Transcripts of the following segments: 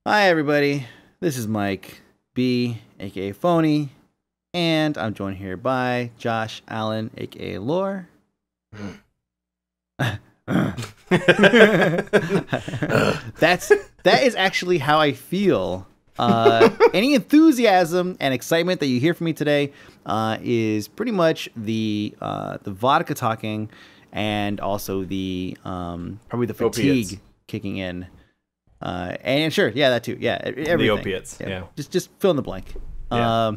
Hi, everybody. This is Mike B, aka Fony, and I'm joined here by Josh Allen, aka Lore. That is actually how I feel. Any enthusiasm and excitement that you hear from me today is pretty much the vodka talking, and also the probably the fatigue Opiates. kicking in. And sure, yeah, that too. Yeah, everything. The opiates. Yeah. Just fill in the blank. Yeah.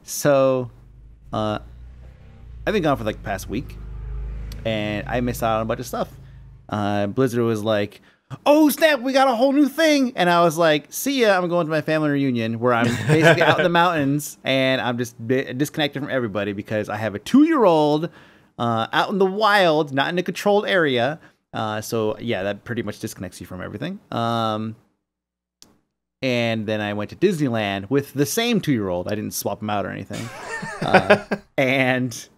So, I've been gone for like the past week, and I missed out on a bunch of stuff. Blizzard was like, "Oh snap, we got a whole new thing," and I was like, "See ya, I'm going to my family reunion where I'm basically out in the mountains, and I'm just disconnected from everybody because I have a 2-year-old out in the wild, not in a controlled area." So yeah, that pretty much disconnects you from everything. And then I went to Disneyland with the same 2-year-old. I didn't swap him out or anything. And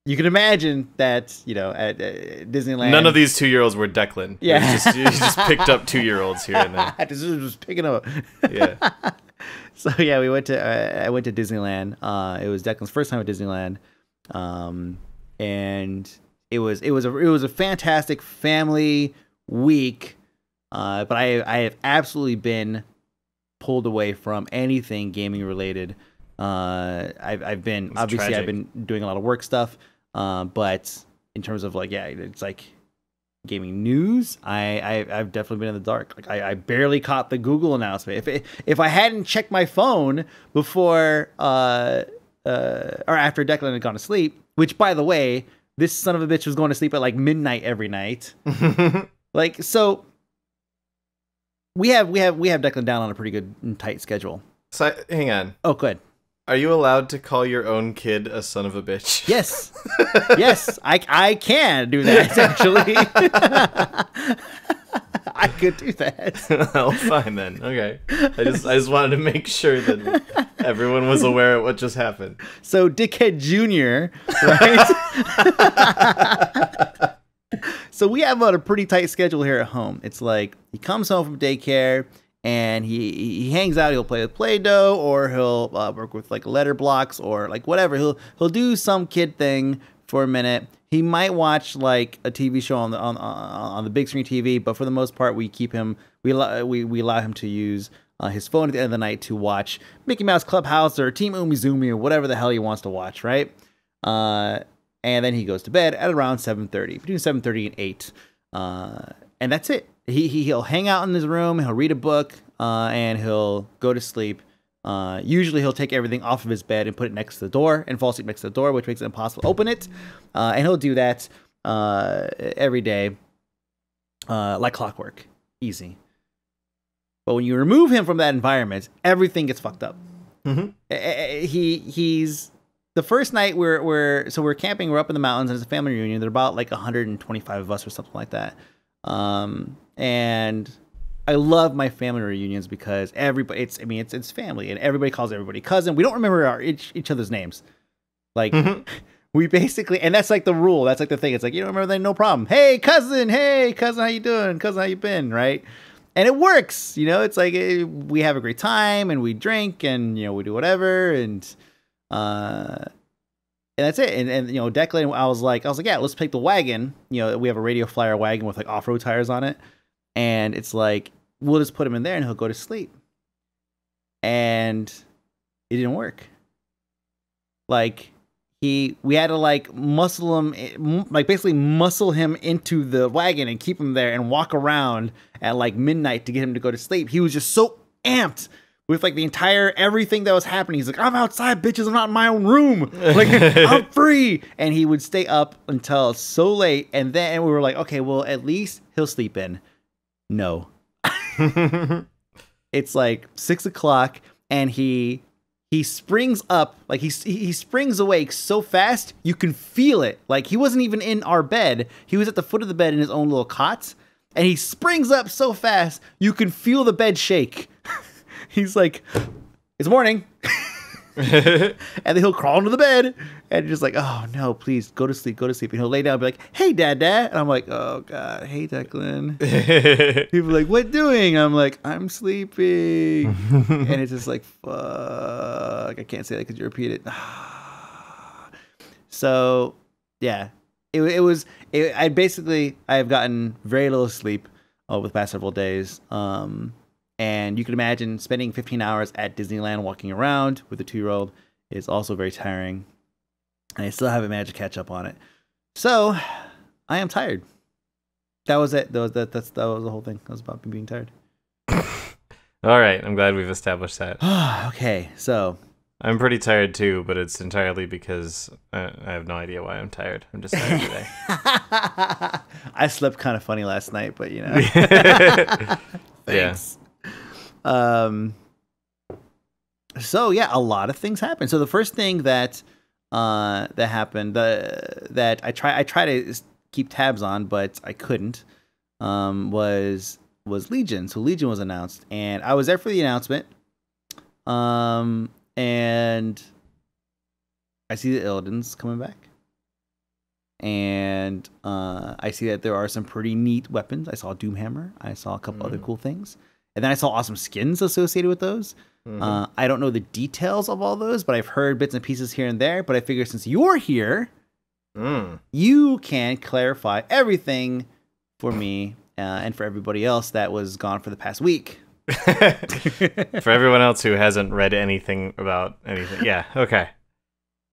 you can imagine that, at Disneyland, None of these 2-year-olds were Declan. Yeah. You just picked up 2-year-olds here and there. I just picking up. Yeah. So yeah, I went to Disneyland. It was Declan's first time at Disneyland, and it was a fantastic family week. But I have absolutely been pulled away from anything gaming related. I've been tragic. I've been doing a lot of work stuff. But in terms of it's like gaming news, I've definitely been in the dark. Like I barely caught the Google announcement. If I hadn't checked my phone before or after Declan had gone to sleep, which by the way, this son of a bitch was going to sleep at like midnight every night. So we have Declan down on a pretty good and tight schedule. So, hang on. Oh, good. Are you allowed to call your own kid a son of a bitch? Yes. Yes, I can do that, actually. I could do that. Well, fine then. Okay. I just wanted to make sure that everyone was aware of what just happened. So Dickhead Jr., right? So we have a pretty tight schedule here at home. It's like he comes home from daycare and he hangs out. He'll play with Play-Doh, or he'll work with like letter blocks, or like whatever. He'll do some kid thing for a minute. He might watch like a TV show on the big screen TV, but for the most part, we allow him to use his phone at the end of the night to watch Mickey Mouse Clubhouse or Team Umizoomi or whatever the hell he wants to watch, right? And then he goes to bed at around 7:30, between 7:30 and 8, and that's it. He'll hang out in his room, he'll read a book, and he'll go to sleep. Usually he'll take everything off of his bed and put it next to the door and fall asleep next to the door, which makes it impossible to open it. And he'll do that every day, like clockwork. Easy. But when you remove him from that environment, everything gets fucked up. Mm-hmm. He's the first night we're camping. We're up in the mountains, and it's a family reunion. There are about like 125 of us or something like that. And I love my family reunions because everybody, it's family, and everybody calls everybody cousin. We don't remember each other's names. Like, we basically, and that's like the rule. That's like the thing. It's like, you don't remember that, no problem. Hey cousin, how you doing? Cousin, how you been? Right? And it works, it's like we have a great time and we drink and, we do whatever. And that's it. And Declan, I was like, yeah, let's take the wagon. We have a Radio Flyer wagon with like off-road tires on it. And it's like, we'll just put him in there and he'll go to sleep. And it didn't work. Like, we had to like muscle him, like basically muscle him into the wagon and keep him there and walk around at like midnight to get him to go to sleep. He was just so amped with like the entire everything that was happening. He's like, I'm outside, bitches. I'm not in my own room. Like, I'm free. And he would stay up until so late. And then we were like, okay, well, at least he'll sleep in. No. It's like 6 o'clock and he springs up, like he springs awake so fast you can feel it. Like, he wasn't even in our bed. He was at the foot of the bed in his own little cot, and he springs up so fast you can feel the bed shake. He's like, it's morning. And then he'll crawl into the bed and just like, oh no, please go to sleep, go to sleep. And he'll lay down and be like, hey, dad. And I'm like, oh God, hey, Declan. People are like, what doing? I'm like, I'm sleeping. And it's just like, fuck. I can't say that because you repeat it. So, yeah. I've gotten very little sleep over the past several days. And you can imagine spending 15 hours at Disneyland walking around with a 2-year-old is also very tiring. And I still haven't managed to catch up on it. So I am tired. That was it. That was the whole thing. That was about me being tired. All right. I'm glad we've established that. Okay. So I'm pretty tired too, but it's entirely because I have no idea why I'm tired. I'm just tired today. I slept kind of funny last night, but you know. Thanks. So yeah, a lot of things happened. So the first thing that happened, that I try to keep tabs on, but I couldn't, was Legion. So Legion was announced, and I was there for the announcement. And I see the Illidan's coming back. And I see that there are some pretty neat weapons. I saw Doomhammer. I saw a couple other cool things. And then I saw awesome skins associated with those. I don't know the details of all those, but I've heard bits and pieces here and there. But I figure since you're here, you can clarify everything for me and for everybody else that was gone for the past week. For everyone else who hasn't read anything about anything. Yeah, okay.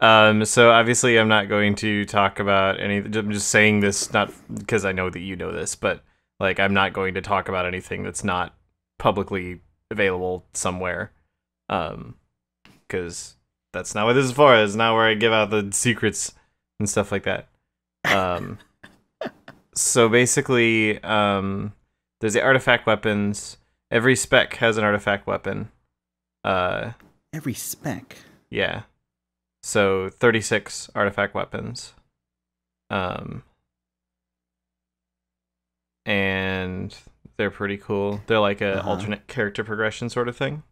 So obviously I'm not going to talk about anything. I'm just saying this not because I know that you know this, but like I'm not going to talk about anything that's not publicly available somewhere. Because that's not what this is for. It's not where I give out the secrets and stuff like that. So basically, there's the artifact weapons. Every spec has an artifact weapon. Every spec? Yeah. So 36 artifact weapons. And they're pretty cool. They're like a alternate character progression sort of thing.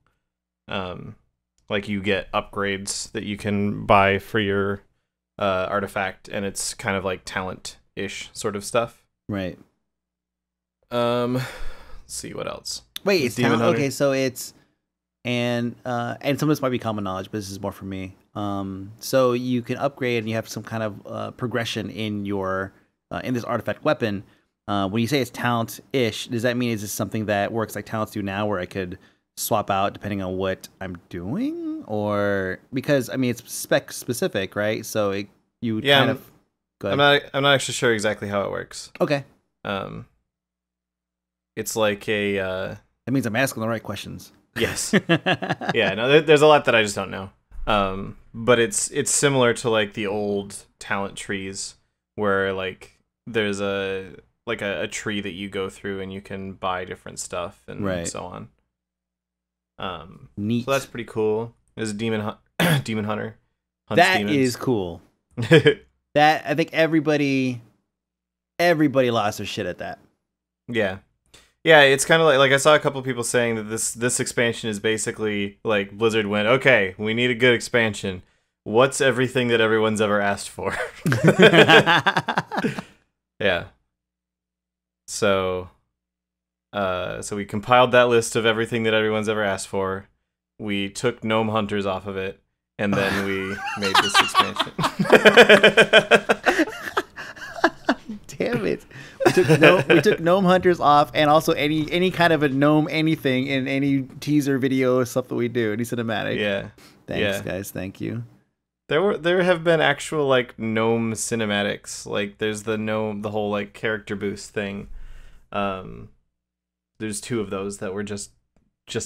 Like you get upgrades that you can buy for your artifact, and it's kind of like talent-ish sort of stuff. Right. Let's see what else. Wait, it's talent? Okay, so it's and some of this might be common knowledge, but this is more for me. So you can upgrade and you have some kind of progression in your in this artifact weapon. When you say it's talent-ish, does that mean is this something that works like talents do now, where I could swap out depending on what I'm doing, or because I mean it's spec specific, right? So you kind of. Go ahead. I'm not actually sure exactly how it works. Okay. It's like a. That means I'm asking the right questions. Yes. Yeah. No, there's a lot that I just don't know. But it's similar to like the old talent trees, where like there's a tree that you go through and you can buy different stuff and so on. Neat. So that's pretty cool. There's a demon hunter. That demons. Is cool. That I think everybody lost their shit at that. Yeah. Yeah, it's kind of like I saw a couple people saying that this expansion is basically like Blizzard went, okay, we need a good expansion. What's everything that everyone's ever asked for? Yeah. So we compiled that list of everything that everyone's ever asked for. We took gnome hunters off of it, and then we made this expansion. Damn it. We took gnome hunters off, and also any kind of a gnome anything in any teaser video or stuff that we do, any cinematic. Yeah. Thanks, guys. Thank you. There have been actual like gnome cinematics. Like there's the whole like character boost thing. There's 2 of those that were just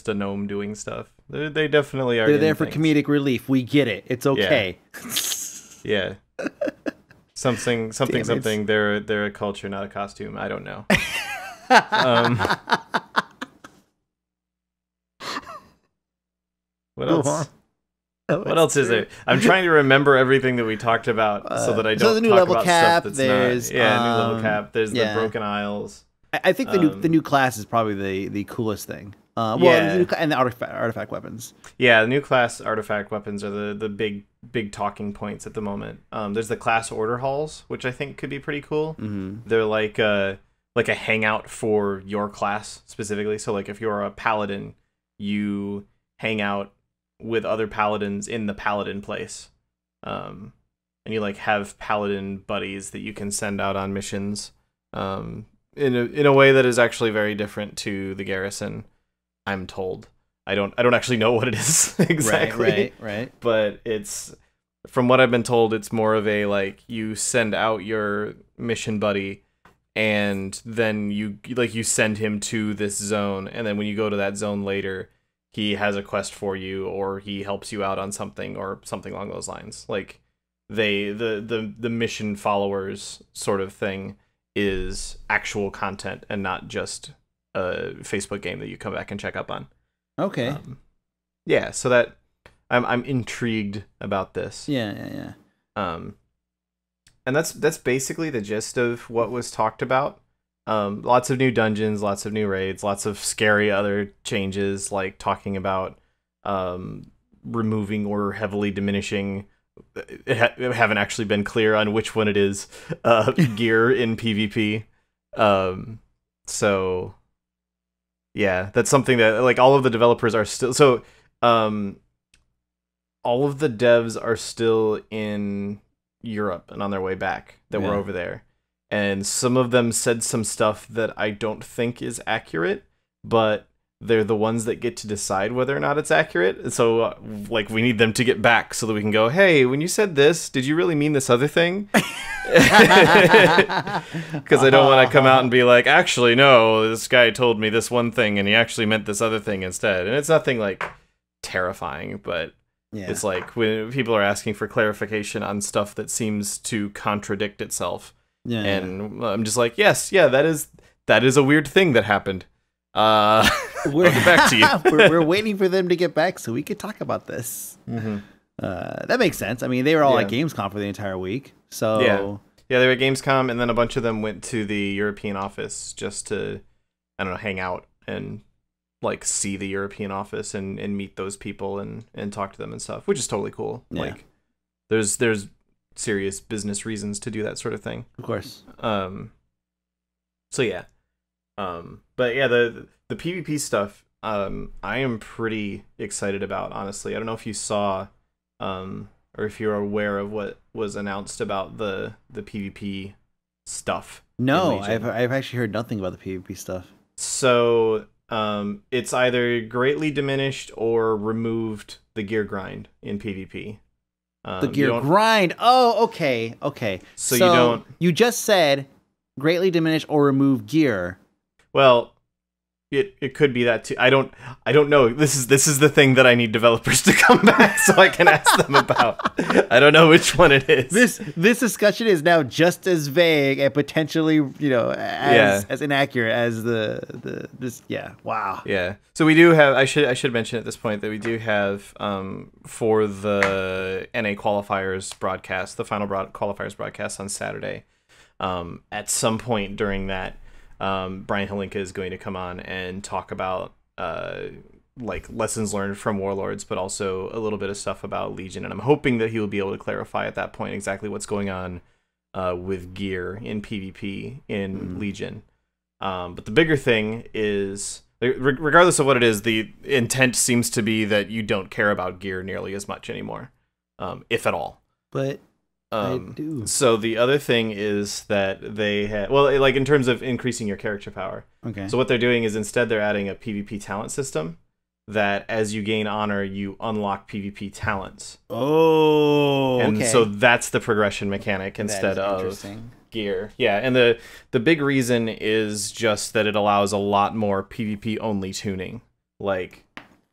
a gnome doing stuff. They definitely are. They're there for comedic relief. We get it. It's okay. Yeah. Something. They're a culture, not a costume. I don't know. What else? What else is there? I'm trying to remember everything that we talked about so that I don't there's a new talk level about cap. stuff that's there's not. Yeah, new level cap. There's the Broken Isles. I think the new class is probably the coolest thing. Well, and the artifact weapons. Yeah, the new class artifact weapons are the big talking points at the moment. There's the class order halls, which I think could be pretty cool. Mm-hmm. They're like a hangout for your class specifically. So like if you're a paladin, you hang out with other paladins in the paladin place. And you like have paladin buddies that you can send out on missions. In a way that is actually very different to the garrison, I'm told. I don't actually know what it is exactly. Right. But it's, from what I've been told, it's more of a like you send out your mission buddy and then you send him to this zone, and then when you go to that zone later, he has a quest for you or he helps you out on something or something along those lines. Like the mission followers sort of thing is actual content and not just a Facebook game that you come back and check up on. Okay. Yeah, so that I'm intrigued about this. Yeah. And that's basically the gist of what was talked about. Lots of new dungeons, lots of new raids, lots of scary other changes, like talking about removing or heavily diminishing. Haven't actually been clear on which one it is. Gear in PvP. So yeah, that's something that like all of the developers are still. So all of the devs are still in Europe and on their way back that were over there. And some of them said some stuff that I don't think is accurate, but they're the ones that get to decide whether or not it's accurate. So, like, we need them to get back so that we can go, hey, when you said this, did you really mean this other thing? Because I don't want to come out and be like, actually, no, this guy told me this one thing and he actually meant this other thing instead. And it's nothing, like, terrifying, but it's like when people are asking for clarification on stuff that seems to contradict itself. And I'm just like, that is a weird thing that happened. We'll get back to you. we're waiting for them to get back so we could talk about this. Mm-hmm. That makes sense. I mean, they were all at Gamescom for the entire week. So yeah, they were at Gamescom, and then a bunch of them went to the European office just to, I don't know, hang out and like see the European office and meet those people and talk to them and stuff, which is totally cool. Yeah. Like there's serious business reasons to do that sort of thing. Of course. So yeah. But yeah, the PvP stuff, I am pretty excited about, honestly. I don't know if you saw, or if you're aware of what was announced about the PvP stuff. No, I've actually heard nothing about the PvP stuff. So, it's either greatly diminished or removed the gear grind in PvP. The gear grind. Oh, okay. So you just said greatly diminish or remove gear. Well, it could be that too. I don't know. This is the thing that I need developers to come back so I can ask them about. I don't know which one it is. This discussion is now just as vague and potentially, as inaccurate as this. Yeah. Wow. Yeah. So we do have. I should mention at this point that we do have for the NA qualifiers broadcast, the final qualifiers broadcast on Saturday. At some point during that, Brian Halinka is going to come on and talk about like lessons learned from Warlords, but also a little bit of stuff about Legion. And I'm hoping that he will be able to clarify at that point exactly what's going on with gear in PvP in Legion. But the bigger thing is, regardless of what it is, the intent seems to be that you don't care about gear nearly as much anymore, if at all. But I do. So the other thing is that they have, well, like in terms of increasing your character power. Okay. So what they're doing is instead they're adding a PvP talent system that as you gain honor, you unlock PvP talents. Oh, and so that's the progression mechanic instead of gear. Yeah, and the big reason is just that it allows a lot more PvP only tuning. Like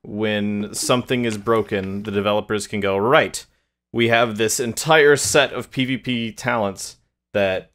when something is broken, the developers can go, right, we have this entire set of PvP talents that,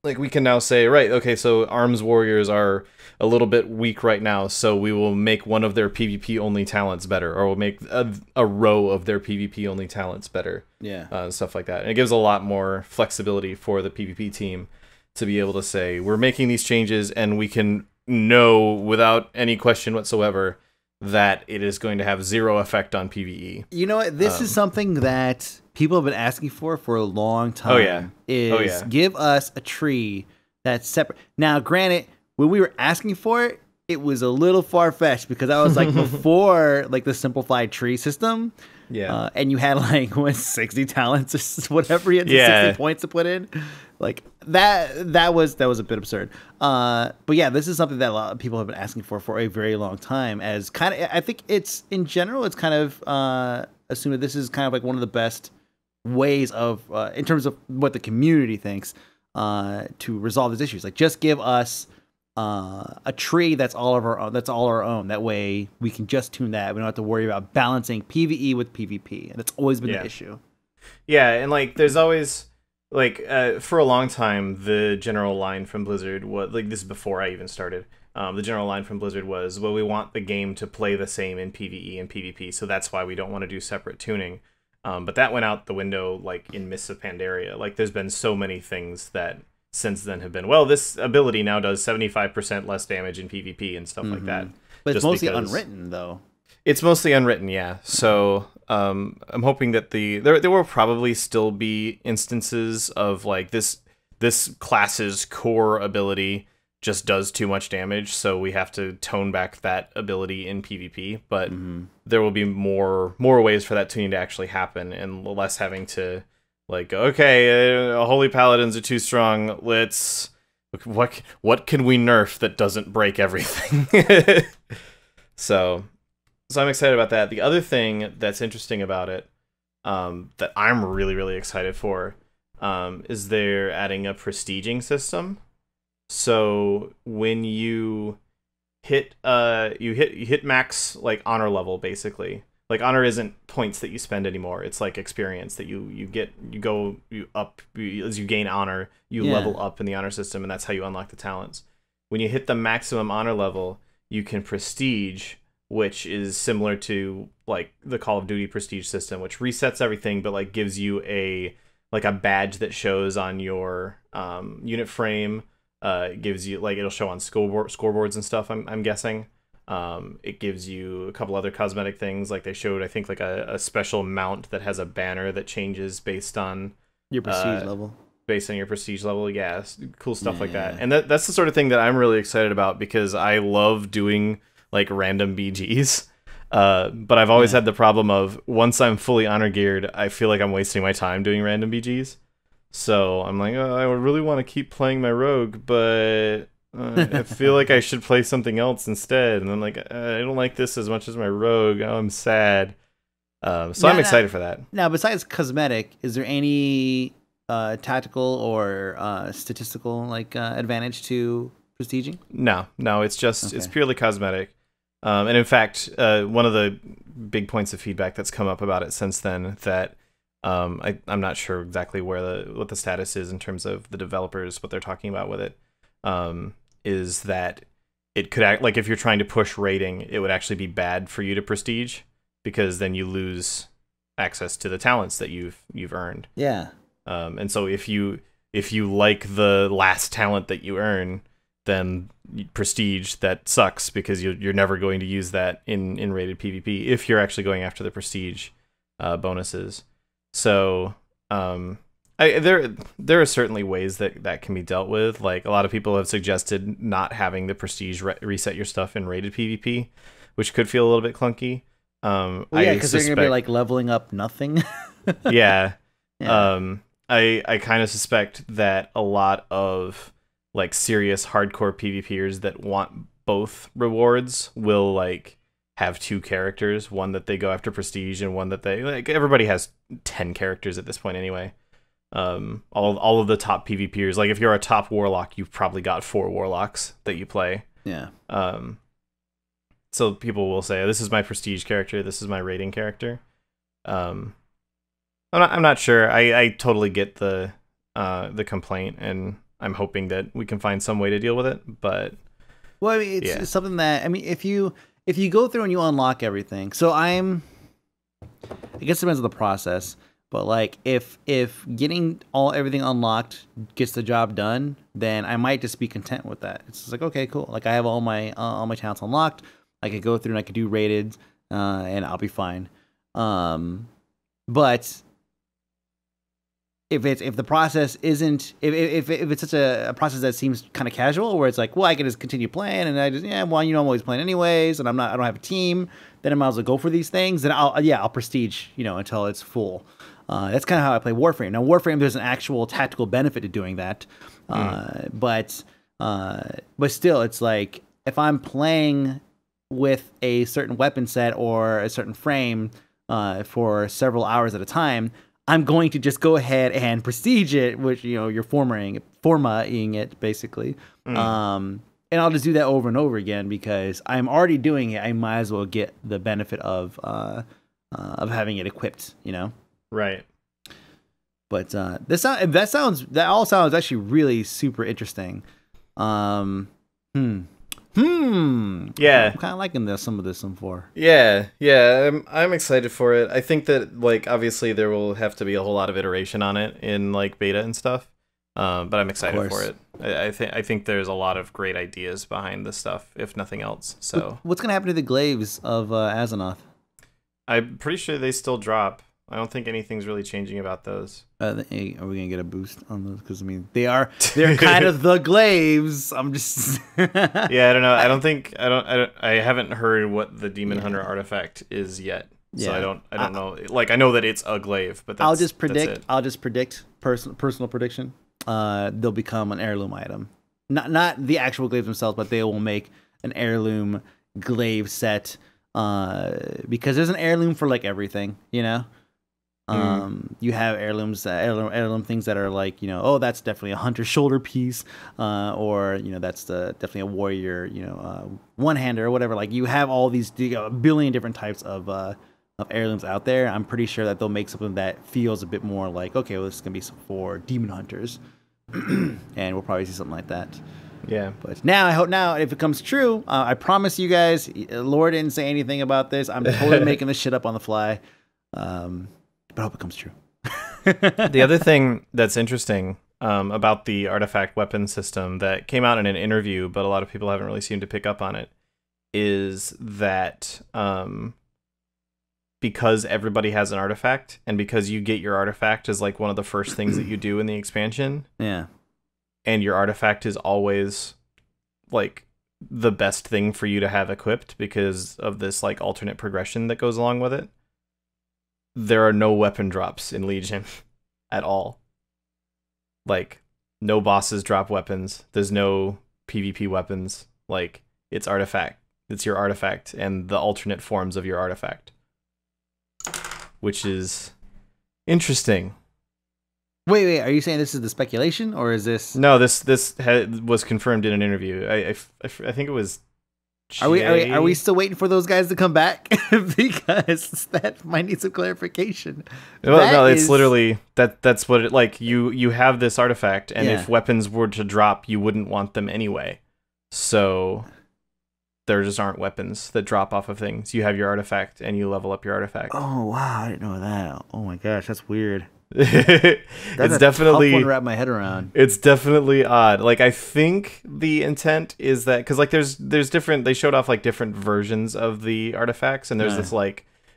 like, we can now say, right, okay, so arms warriors are a little bit weak right now, so we will make one of their PvP only talents better, or we'll make a row of their PvP only talents better. Yeah. Stuff like that. And it gives a lot more flexibility for the PvP team to be able to say we're making these changes and we can know without any question whatsoever that it is going to have zero effect on PvE. You know what? This is something that people have been asking for a long time. Oh yeah. Give us a tree that's separate. Now, granted, when we were asking for it, it was a little far-fetched because I was like before like the simplified tree system. Yeah. And you had like 60 talents or whatever, you had 60 points to put in. Like that was a bit absurd. But yeah, this is something that a lot of people have been asking for a very long time, as kind of, I think it's in general, it's kind of assumed that this is kind of like one of the best ways of in terms of what the community thinks to resolve these issues. Like, just give us a tree that's all of our own. That's all our own. That way we can just tune that. We don't have to worry about balancing PvE with PvP, and that's always been the issue. Yeah, and like there's always like for a long time the general line from Blizzard was like, this is before I even started. The general line from Blizzard was, well, we want the game to play the same in PvE and PvP, so that's why we don't want to do separate tuning. But that went out the window like in Mists of Pandaria. Like, there's been so many things that since then have been, well, this ability now does 75% less damage in PvP and stuff like that. But it's mostly unwritten, though. It's mostly unwritten, yeah. So I'm hoping that there will probably still be instances of like this class's core ability just does too much damage, so we have to tone back that ability in PvP. But there will be more ways for that tuning to actually happen, and less having to like, okay, holy paladins are too strong. Let's what can we nerf that doesn't break everything? So I'm excited about that. The other thing that's interesting about it, that I'm really excited for, is they're adding a prestiging system. So when you hit max like honor level, basically. Like, honor isn't points that you spend anymore. It's like experience that you get. As you gain honor, you level up in the honor system, and that's how you unlock the talents. When you hit the maximum honor level, you can prestige, which is similar to like the Call of Duty prestige system, which resets everything, but like gives you a badge that shows on your unit frame. It gives you, like, it'll show on scoreboards and stuff, I'm guessing. It gives you a couple other cosmetic things, like they showed, I think, like a special mount that has a banner that changes based on your prestige level. Based on your prestige level, yeah, cool stuff like that. And that's the sort of thing that I'm really excited about, because I love doing like random BGs. But I've always had the problem of, once I'm fully honor geared, I feel like I'm wasting my time doing random BGs. So I'm like, oh, I really want to keep playing my rogue, but I feel like I should play something else instead. And I'm like, I don't like this as much as my rogue. Oh, I'm sad. So I'm excited for that. Now, besides cosmetic, is there any tactical or statistical like advantage to prestiging? No, it's just it's purely cosmetic. And in fact, one of the big points of feedback that's come up about it since then, that I'm not sure exactly what the status is in terms of the developers, what they're talking about with it, is that it could act like, if you're trying to push rating, it would actually be bad for you to prestige, because then you lose access to the talents that you've earned. Yeah. And so if you like the last talent that you earn, then prestige, that sucks, because you're never going to use that in rated PvP if you're actually going after the prestige bonuses. So there are certainly ways that can be dealt with. Like, a lot of people have suggested not having the prestige reset your stuff in rated PvP, which could feel a little bit clunky. Well, yeah, because they're gonna be like leveling up nothing. Yeah. I kind of suspect that a lot of like serious hardcore PvPers that want both rewards will like have two characters, one that they go after prestige and one that they like. Everybody has 10 characters at this point anyway. All of the top PvPers, like if you're a top warlock, you've probably got 4 warlocks that you play. Yeah. So people will say, this is my prestige character, this is my rating character. I'm not sure. I totally get the complaint, and I'm hoping that we can find some way to deal with it. But well, I mean, it's something that, I mean, if you go through and you unlock everything, so I guess it depends on the process, But like if getting everything unlocked gets the job done, then I might just be content with that. It's just like, okay, cool. Like I have all my talents unlocked. I could go through and I could do rated, and I'll be fine. But if the process isn't, if it's such a process that seems kind of casual, where it's like, well, I can just continue playing, and I just, I'm always playing anyways, and I don't have a team, then I might as well go for these things. Then I'll prestige, until it's full. That's kind of how I play Warframe. Now, Warframe, there's an actual tactical benefit to doing that, but still, it's like if I'm playing with a certain weapon set or a certain frame for several hours at a time, I'm going to just go ahead and prestige it, which, you're formatting it basically. And I'll just do that over and over again because I'm already doing it. I might as well get the benefit of having it equipped, Right. But that all sounds actually really super interesting. Yeah, I'm kind of liking some of this so far. Yeah. I'm excited for it. I think that obviously there will have to be a whole lot of iteration on it in beta and stuff. But I'm excited for it. I think there's a lot of great ideas behind this stuff, if nothing else. So what's gonna happen to the glaives of Azeroth? I'm pretty sure they still drop. I don't think anything's really changing about those. Are we gonna get a boost on those? Because they're kind of the glaives. I'm just yeah, I don't know. I haven't heard what the Demon Hunter artifact is yet. So I don't know. I know that it's a glaive, but I'll just predict personal prediction. They'll become an heirloom item. Not the actual glaives themselves, but they will make an heirloom glaive set. Because there's an heirloom for everything, You have heirlooms, heirloom things that are oh, that's definitely a hunter's shoulder piece, or that's definitely a warrior, one-hander or whatever. You have all these a billion different types of heirlooms out there. I'm pretty sure that they'll make something that feels a bit more okay, well, this is gonna be for demon hunters, and we'll probably see something like that. Yeah. But now, if it comes true, I promise you guys, Laura didn't say anything about this. I'm totally making this shit up on the fly. But I hope it comes true. The other thing that's interesting about the artifact weapon system that came out in an interview, but a lot of people haven't really seemed to pick up on it, is that because everybody has an artifact, and because you get your artifact as one of the first things that you do in the expansion. Yeah. And your artifact is always the best thing for you to have equipped because of this alternate progression that goes along with it. There are no weapon drops in Legion at all. No bosses drop weapons. There's no PvP weapons. It's artifact. It's your artifact and the alternate forms of your artifact, which is interesting. Wait, are you saying this is the speculation, or is this? No, this was confirmed in an interview. I think it was. Are we still waiting for those guys to come back? Because that might need some clarification. Well, no, it's literally that's what it you have this artifact, and if weapons were to drop, you wouldn't want them anyway. So there just aren't weapons that drop off of things. You have your artifact, and you level up your artifact. Oh wow, I didn't know that. Oh my gosh, that's weird. It's definitely tough one to wrap my head around. It's definitely odd. I think the intent is that because there's different. They showed off different versions of the artifacts, and there's this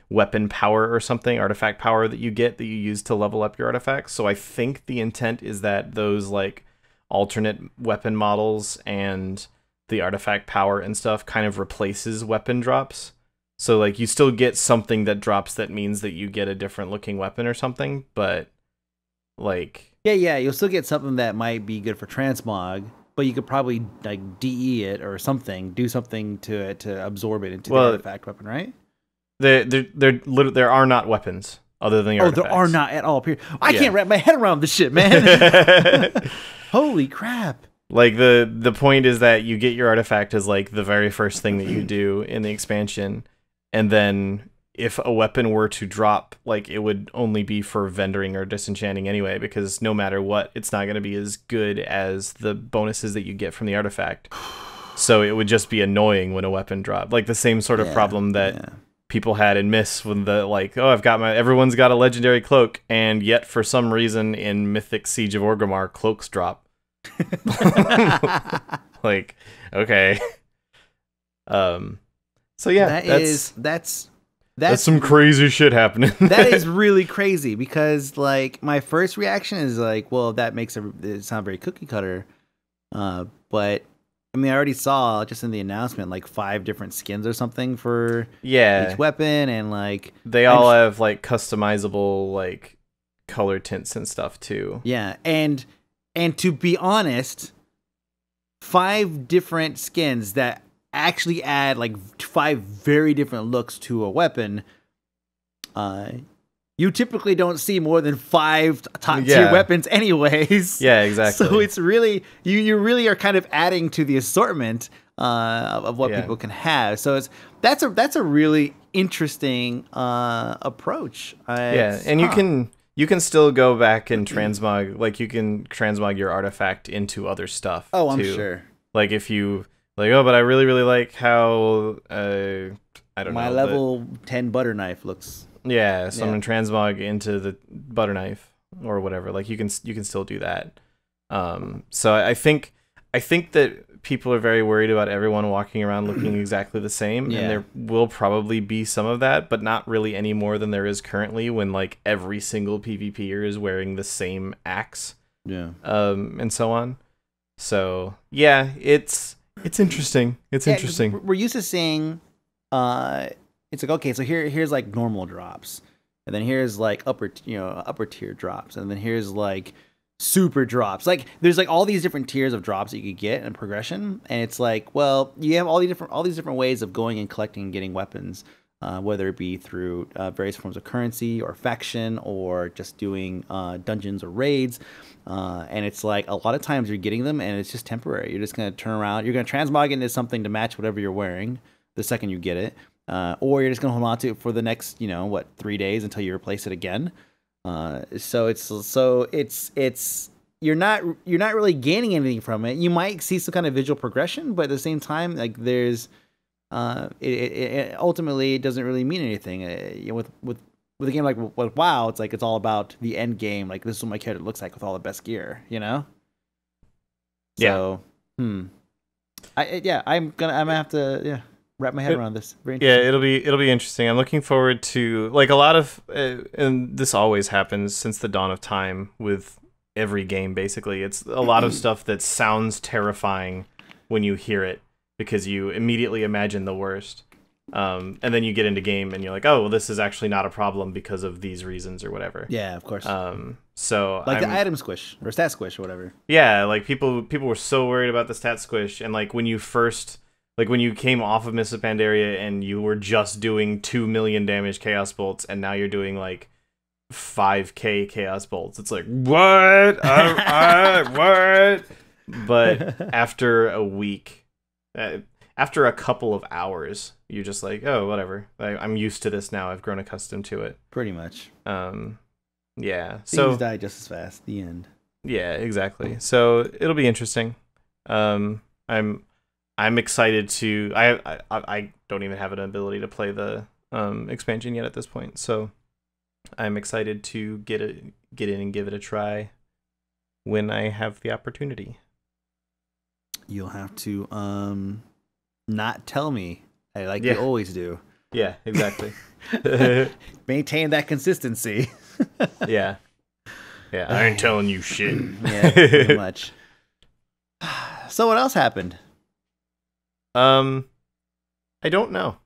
weapon power or something, artifact power that you get that you use to level up your artifacts. So I think the intent is that those alternate weapon models and the artifact power and stuff kind of replaces weapon drops. So you still get something that drops that means that you get a different looking weapon or something, but yeah, you'll still get something that might be good for transmog, but you could probably DE it or something, do something to it to absorb it into the artifact weapon, right? There are not weapons other than your artifacts. There are not at all. I can't wrap my head around this shit, man. Holy crap. The point is that you get your artifact as the very first thing that you do in the expansion. And then if a weapon were to drop, it would only be for vendoring or disenchanting anyway, because no matter what, it's not going to be as good as the bonuses that you get from the artifact. So it would just be annoying when a weapon dropped. The same sort of problem that people had in Myths when the like, oh, everyone's got a legendary cloak, and yet for some reason in Mythic Siege of Orgrimmar, cloaks drop. Like, okay. So yeah, that's some crazy shit happening. That is really crazy because like my first reaction is like, well, that makes it sound very cookie cutter. But I mean, I already saw just in the announcement like 5 different skins or something for each weapon, and like they all have like customizable like color tints and stuff too. Yeah, and to be honest, 5 different skins that actually add like 5 very different looks to a weapon. You typically don't see more than 5 top tier weapons anyways. Yeah, exactly. So it's really, you really are kind of adding to the assortment of what people can have. So that's a really interesting approach. And you can still go back and transmog, like you can transmog your artifact into other stuff. Oh, I'm too. sure. Like if you like, oh, but I really, really like how I don't know. My level 10 butter knife looks. Yeah, so I'm gonna transmog into the butter knife or whatever. Like you can still do that. So I think that people are very worried about everyone walking around looking exactly the same, and there will probably be some of that, but not really any more than there is currently when like every single PvPer is wearing the same axe. Yeah. And so on. So yeah, it's interesting. It's interesting. We're used to seeing it's like, okay, so here's like normal drops, and then here's like upper tier drops, and then here's like super drops. Like there's like all these different tiers of drops that you could get in progression, and it's like, well, you have all these different ways of going and collecting and getting weapons, whether it be through various forms of currency or faction or just doing dungeons or raids. And it's like a lot of times you're getting them and it's just temporary. You're just gonna turn around, you're gonna transmog into something to match whatever you're wearing the second you get it. Or you're just gonna hold on to it for the next, 3 days until you replace it again. So it's you're not really gaining anything from it. You might see some kind of visual progression, but at the same time, like there's it ultimately it doesn't really mean anything. With a game like WoW, it's like it's all about the end game. Like this is what my character looks like with all the best gear, So, I'm gonna have to wrap my head around this. It'll be interesting. I'm looking forward to like a lot of and this always happens since the dawn of time with every game basically. It's a lot of stuff that sounds terrifying when you hear it because you immediately imagine the worst. And then you get into game and you're like, oh, well, this is actually not a problem because of these reasons or whatever. Yeah, of course. So like the item squish or stat squish or whatever. Yeah, like people were so worried about the stat squish, and like when you came off of Mists of Pandaria and you were just doing 2 million damage Chaos Bolts, and now you're doing like 5k Chaos Bolts. It's like, what? What? But after a week, after a couple of hours, you're just like, oh, whatever. I'm used to this now. I've grown accustomed to it. Pretty much. Yeah. Things die just as fast. The end. Yeah, exactly. So it'll be interesting. I'm excited to. I don't even have an ability to play the expansion yet at this point. So I'm excited to get in and give it a try when I have the opportunity. You'll have to not tell me, like you always do. Yeah, exactly. Maintain that consistency. Yeah, I ain't telling you shit. Yeah, pretty much. So what else happened? I don't know.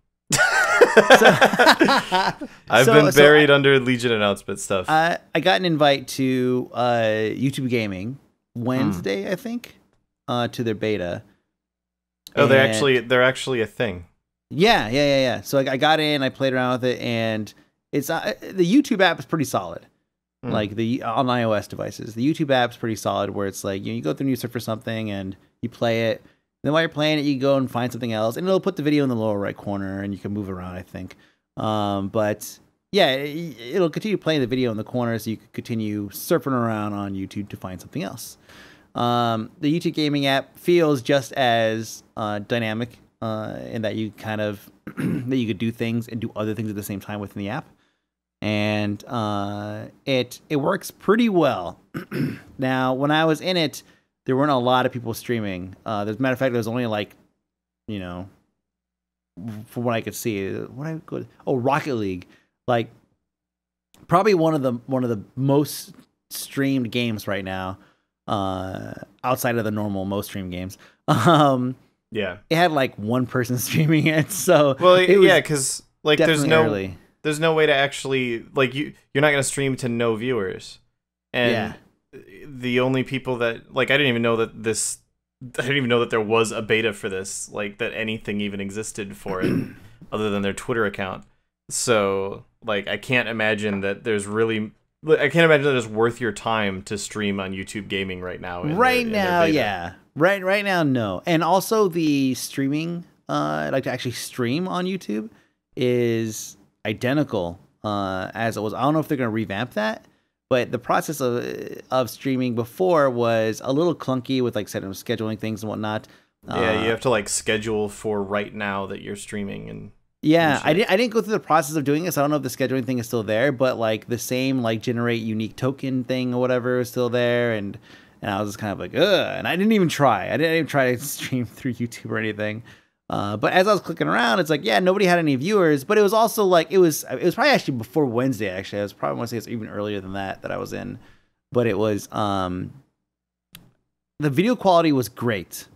I've been buried under Legion announcement stuff. I got an invite to YouTube Gaming Wednesday, I think, to their beta. Oh, they're actually a thing. Yeah. So I got in, I played around with it, and it's the YouTube app is pretty solid. Like on iOS devices, the YouTube app's pretty solid. Where it's like you go through and you search for something and you play it. Then while you're playing it, you go and find something else, and it'll put the video in the lower right corner, and you can move around, I think. But yeah, it'll continue playing the video in the corner, so you can continue surfing around on YouTube to find something else. The YouTube Gaming app feels just as dynamic in that you kind of that you could do things and do other things at the same time within the app. And it works pretty well. Now, when I was in it, there weren't a lot of people streaming. As a matter of fact, there was only like, from what I could see, Rocket League, like probably one of the most streamed games right now, outside of the normal most streamed games. Yeah, it had like one person streaming it, so because like there's no way to actually like you're not gonna stream to no viewers, and the only people that like I didn't even know that there was a beta for this, like that anything even existed for it other than their Twitter account. So like I can't imagine that it's worth your time to stream on YouTube Gaming right now. Right now, no. And also the streaming, like to actually stream on YouTube, is identical as it was. I don't know if they're going to revamp that, but the process of streaming before was a little clunky with like scheduling things and whatnot. Yeah, you have to like schedule for right now that you're streaming and. Yeah, I didn't go through the process of doing this. I don't know if the scheduling thing is still there, but like the same like generate unique token thing or whatever is still there, and I was just kind of like, ugh, and I didn't even try. I didn't even try to stream through YouTube or anything. But as I was clicking around, it's like, yeah, nobody had any viewers, but it was also like it was probably actually before Wednesday. Actually, I was probably want to say it's even earlier than that I was in, but it was the video quality was great.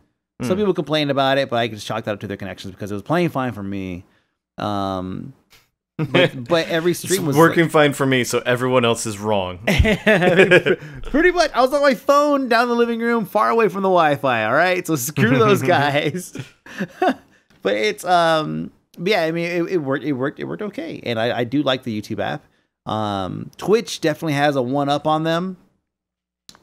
Some people complained about it, but I just chalked that up to their connections because it was playing fine for me. But every stream was working fine for me, so everyone else is wrong. Pretty much. I was on my phone down in the living room, far away from the Wi-Fi. All right, so screw those guys. But it's yeah, I mean it worked okay, and I do like the YouTube app. Twitch definitely has a one up on them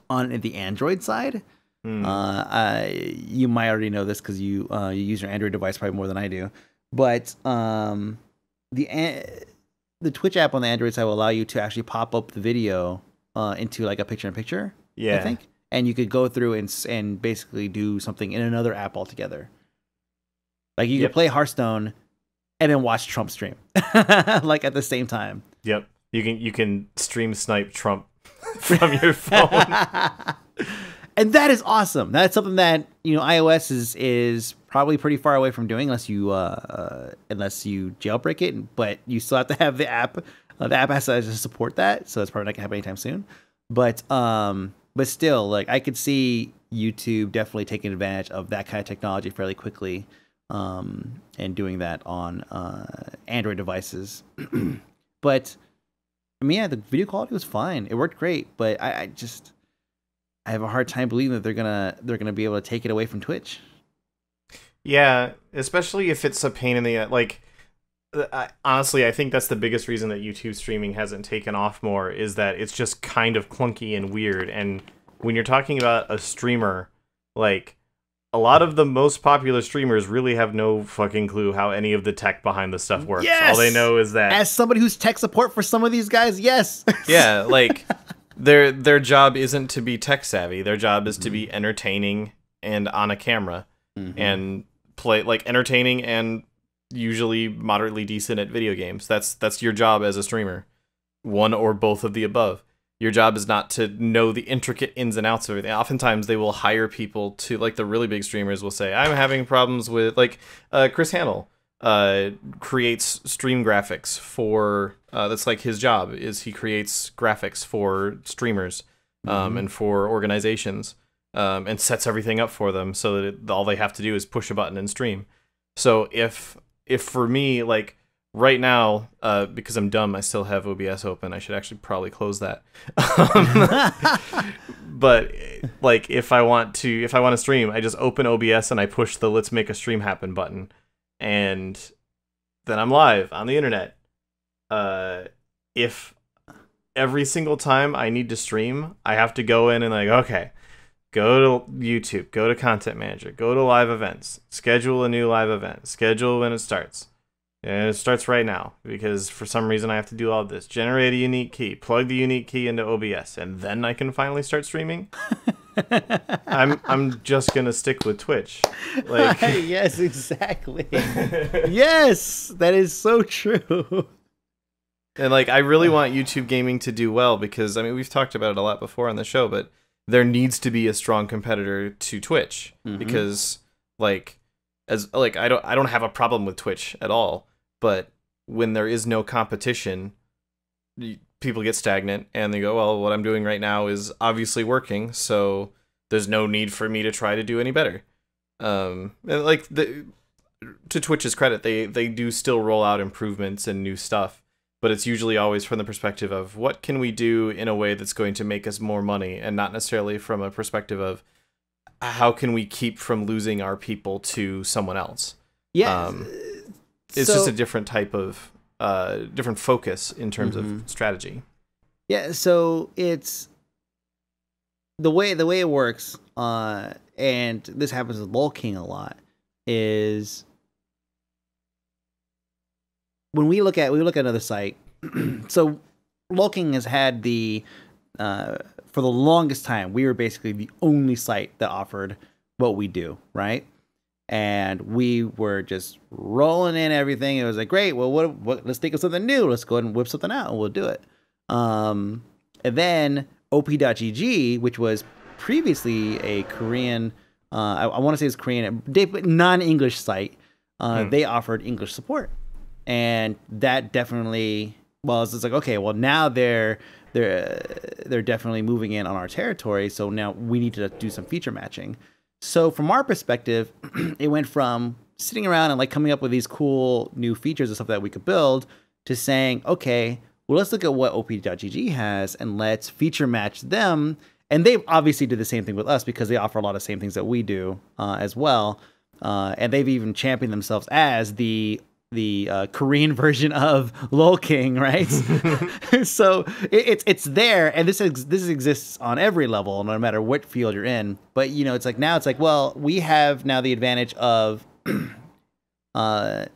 on the Android side. You might already know this because you use your Android device probably more than I do. But the Twitch app on the Android side will allow you to actually pop up the video into like a picture-in-picture. Yeah, I think, and you could go through and basically do something in another app altogether. Like you could play Hearthstone and then watch Trump stream, like at the same time. Yep, you can stream snipe Trump from your phone. And that is awesome. That's something that iOS is probably pretty far away from doing unless you jailbreak it. But you still have to have the app. The app has to support that, so it's probably not gonna happen anytime soon. But still, like I could see YouTube definitely taking advantage of that kind of technology fairly quickly, and doing that on Android devices. But I mean, yeah, the video quality was fine. It worked great, but I have a hard time believing that they're gonna be able to take it away from Twitch. Yeah, especially if it's a pain in the like. Honestly, I think that's the biggest reason that YouTube streaming hasn't taken off more is that it's just kind of clunky and weird. And when you're talking about a streamer, like a lot of the most popular streamers really have no fucking clue how any of the tech behind the stuff works. Yes! All they know is that as somebody who's tech support for some of these guys, yes. Yeah, like. Their job isn't to be tech savvy. Their job is to be entertaining and on a camera and play like entertaining and usually moderately decent at video games. That's your job as a streamer. One or both of the above. Your job is not to know the intricate ins and outs of everything. Oftentimes they will hire people to, like the really big streamers will say, I'm having problems with, like Chris Hannell creates stream graphics for that's like his job is he creates graphics for streamers and for organizations and sets everything up for them so that all they have to do is push a button and stream. So if for me, like right now, because I'm dumb, I still have OBS open. I should actually probably close that. But like if I want to stream, I just open OBS and I push the let's make a stream happen button. And then I'm live on the internet. If every single time I need to stream, I have to go in and like, okay, go to YouTube, go to Content Manager, go to live events, schedule a new live event, schedule when it starts. And it starts right now because for some reason I have to do all this. Generate a unique key, plug the unique key into OBS, and then I can finally start streaming. I'm just gonna stick with Twitch. Like, yes, exactly. Yes, that is so true. and like, I really want YouTube gaming to do well because I mean we've talked about it a lot before on the show, but there needs to be a strong competitor to Twitch because like I don't have a problem with Twitch at all, but when there is no competition, people get stagnant and they go, well, what I'm doing right now is obviously working, so there's no need for me to try to do any better. And like to Twitch's credit, they do still roll out improvements and new stuff, but it's usually always from the perspective of what can we do in a way that's going to make us more money, and not necessarily from a perspective of how can we keep from losing our people to someone else. Yeah. It's just a different type of different focus in terms of strategy. Yeah, so it's the way it works, and this happens with LOL King a lot, is when we look at another site. So LOL King has had for the longest time, we were basically the only site that offered what we do, right? And we were just rolling in everything. It was like, great, well, what let's think of something new. Let's go ahead and whip something out and we'll do it. And then op.gg, which was previously a Korean, I want to say it's Korean, non-English site, they offered English support. And that definitely, well, it's just like, okay, well, now they're definitely moving in on our territory, so now we need to do some feature matching. So from our perspective, it went from sitting around and like coming up with these cool new features and stuff that we could build to saying, okay, well, let's look at what op.gg has and let's feature match them. And they obviously did the same thing with us because they offer a lot of same things that we do as well. And they've even championed themselves as the Korean version of LOL King, right? So it's there, and this exists on every level, no matter what field you're in. But you know, it's like now it's like, well, we have now the advantage of, well,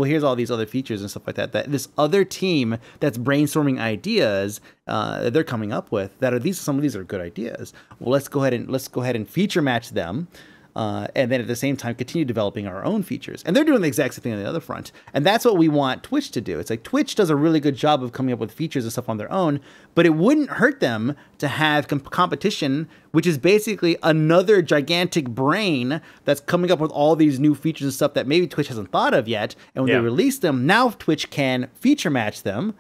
here's all these other features and stuff like that. That this other team that's brainstorming ideas that they're coming up with that are some of these are good ideas. Well, let's go ahead and feature match them. And then at the same time continue developing our own features. And they're doing the exact same thing on the other front. And that's what we want Twitch to do. It's like Twitch does a really good job of coming up with features and stuff on their own, but it wouldn't hurt them to have competition, which is basically another gigantic brain that's coming up with all these new features and stuff that maybe Twitch hasn't thought of yet. And when they release them, now Twitch can feature match them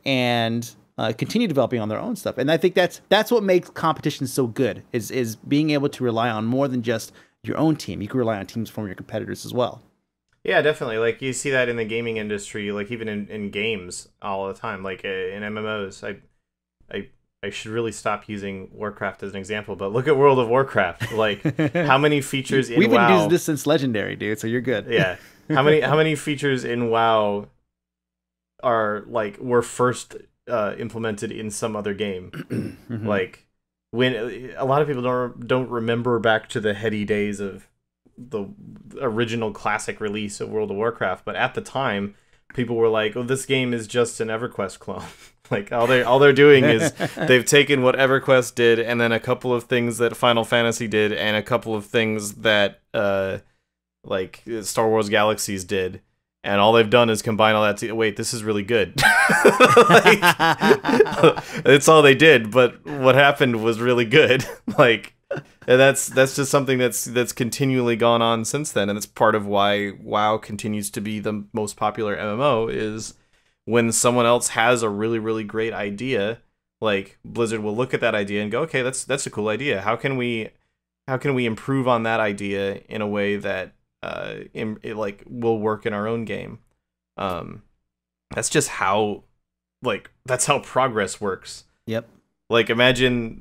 and continue developing on their own stuff. And I think that's what makes competition so good, is being able to rely on more than just your own team. You can rely on teams from your competitors as well. Yeah, definitely. Like you see that in the gaming industry, like even in games all the time, like in MMOs. I should really stop using Warcraft as an example, but look at World of Warcraft. Like how many features in We've been WoW... using this since Legendary, dude, so you're good. Yeah. How many features in WoW were first implemented in some other game? Like when a lot of people don't remember back to the heady days of the original classic release of World of Warcraft, but at the time people were like, oh, this game is just an EverQuest clone. Like all they're doing is they've taken what EverQuest did and then a couple of things that Final Fantasy did and a couple of things that like Star Wars Galaxies did. And all they've done is combine all that. Wait, this is really good. Like, it's all they did, but what happened was really good. Like, and that's just something that's continually gone on since then, and it's part of why WoW continues to be the most popular MMO. Is when someone else has a really really great idea, like Blizzard will look at that idea and go, okay, that's a cool idea. How can we improve on that idea in a way that it like will work in our own game? That's just how, like, that's how progress works. Yep. Like imagine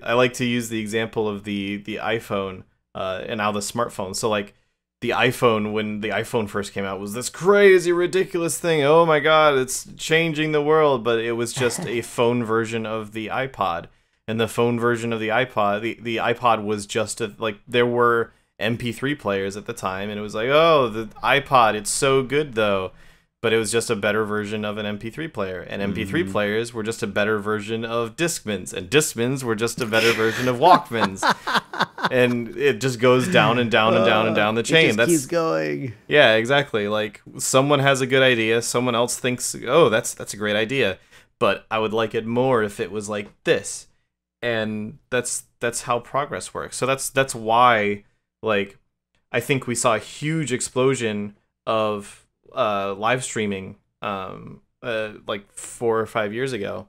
I like to use the example of the iPhone and now the smartphone. So like the iPhone, when the iPhone first came out, was this crazy ridiculous thing. Oh my god, it's changing the world, but it was just a phone version of the iPod. And the phone version of the iPod, the iPod was just like there were MP3 players at the time, and it was like, oh, the iPod, it's so good though. but it was just a better version of an MP3 player. And MP3 players were just a better version of Discmans. And Discmans were just a better version of Walkmans. And it just goes down and down and down and down the chain. It just keeps going. Yeah, exactly. Like, someone has a good idea. Someone else thinks, oh, that's a great idea. But I would like it more if it was like this. And that's how progress works. So that's why, like, I think we saw a huge explosion of live streaming like 4 or 5 years ago,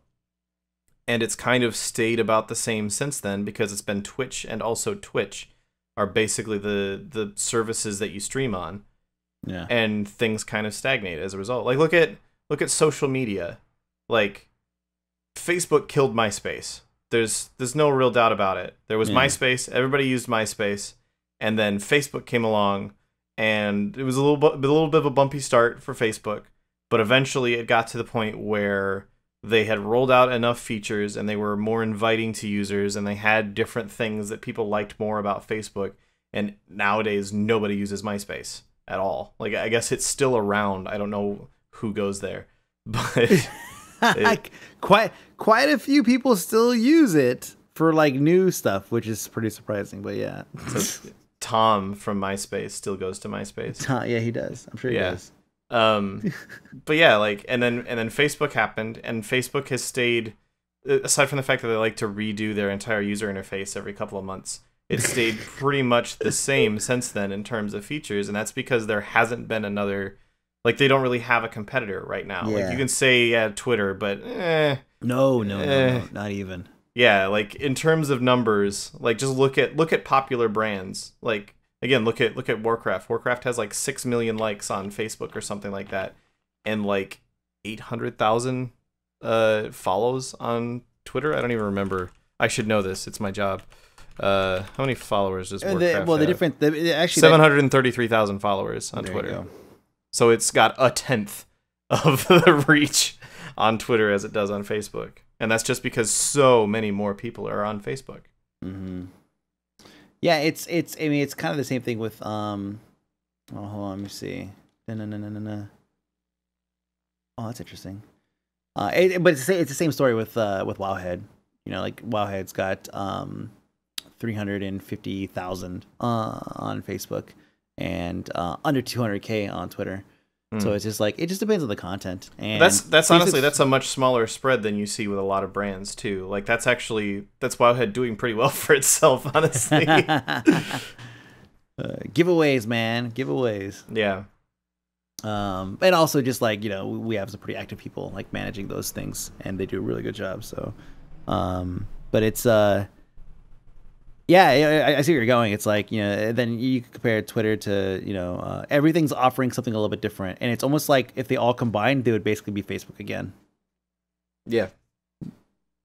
and it's kind of stayed about the same since then, because it's been Twitch, and also Twitch are basically the services that you stream on. Yeah. And things kind of stagnate as a result. Like, look at social media. Like, Facebook killed MySpace. There's no real doubt about it. There was MySpace, everybody used MySpace, and then Facebook came along. And it was a little bit of a bumpy start for Facebook, but eventually it got to the point where they had rolled out enough features and they were more inviting to users, and they had different things that people liked more about Facebook. And nowadays, nobody uses MySpace at all. Like, I guess it's still around. I don't know who goes there, but quite a few people still use it for like new stuff, which is pretty surprising. But yeah. So, Tom from MySpace still goes to MySpace. Yeah, he does. I'm sure he does. But yeah, like, and then Facebook happened, and Facebook has stayed, aside from the fact that they like to redo their entire user interface every couple of months, it's stayed pretty much the same since then in terms of features, and that's because there hasn't been another, like, they don't really have a competitor right now. Yeah. Like, you can say Twitter, but no, not even. Yeah, like, in terms of numbers, like, just look at popular brands. Like, again, look at Warcraft. Warcraft has like 6 million likes on Facebook or something like that, and like 800,000 follows on Twitter. I don't even remember. I should know this. It's my job. How many followers does Warcraft have? Actually 733,000 followers on Twitter. So it's got a tenth of the reach on Twitter as it does on Facebook. And that's just because so many more people are on Facebook. Mm-hmm. Yeah, it's I mean, it's kind of the same thing with oh, hold on, let me see. No. Oh, that's interesting. But it's the same story with Wowhead. You know, like, Wowhead's got 350,000 on Facebook and under 200K on Twitter. So it's just like, it just depends on the content. And that's honestly, that's a much smaller spread than you see with a lot of brands too. Like, that's Wowhead doing pretty well for itself, honestly. Giveaways, man, giveaways. Yeah. And also just like, you know, we have some pretty active people like managing those things, and they do a really good job. So, but it's yeah, I see where you're going. It's like, you know, then you compare Twitter to, you know, everything's offering something a little bit different. And it's almost like if they all combined, they would basically be Facebook again. Yeah.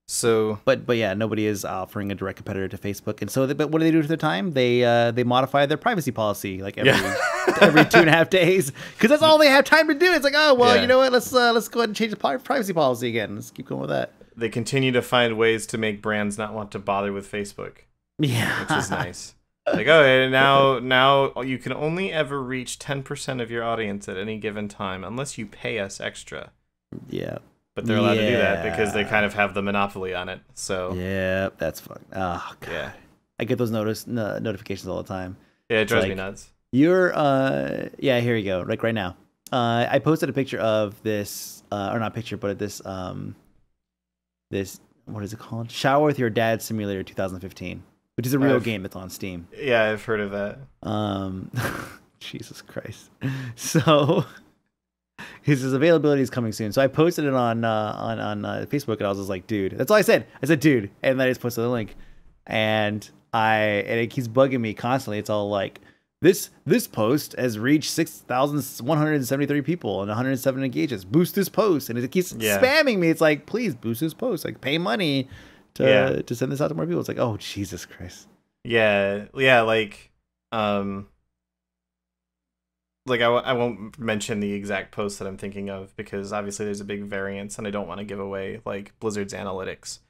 So, but yeah, nobody is offering a direct competitor to Facebook. And so, but what do they do with their time? They modify their privacy policy like every 2.5 days, because that's all they have time to do. It's like, oh well, you know what? Let's go ahead and change the privacy policy again. Let's keep going with that. They continue to find ways to make brands not want to bother with Facebook. Yeah, which is nice. Like, oh, now you can only ever reach 10% of your audience at any given time unless you pay us extra. Yeah. But they're allowed to do that because they kind of have the monopoly on it. So yeah, that's fun. Oh god. Yeah. I get those notifications all the time. Yeah, it drives me nuts. You're yeah, here you go. Like right now. I posted a picture of this or not picture, but this this, what is it called? Shower with Your Dad Simulator 2015. Which is a real game that's on Steam. Yeah, I've heard of that. Jesus Christ. So his availability is coming soon. So I posted it on Facebook, and I was just like, dude. That's all I said. I said, dude, and then I just posted the link, and it keeps bugging me constantly. It's all like, this post has reached 6,173 people and 107 engagements. Boost this post, and it keeps spamming me. It's like, please boost this post. Like, pay money to send this out to more people. It's like, oh Jesus Christ. Yeah, like I won't mention the exact post that I'm thinking of because obviously there's a big variance and I don't want to give away like Blizzard's analytics.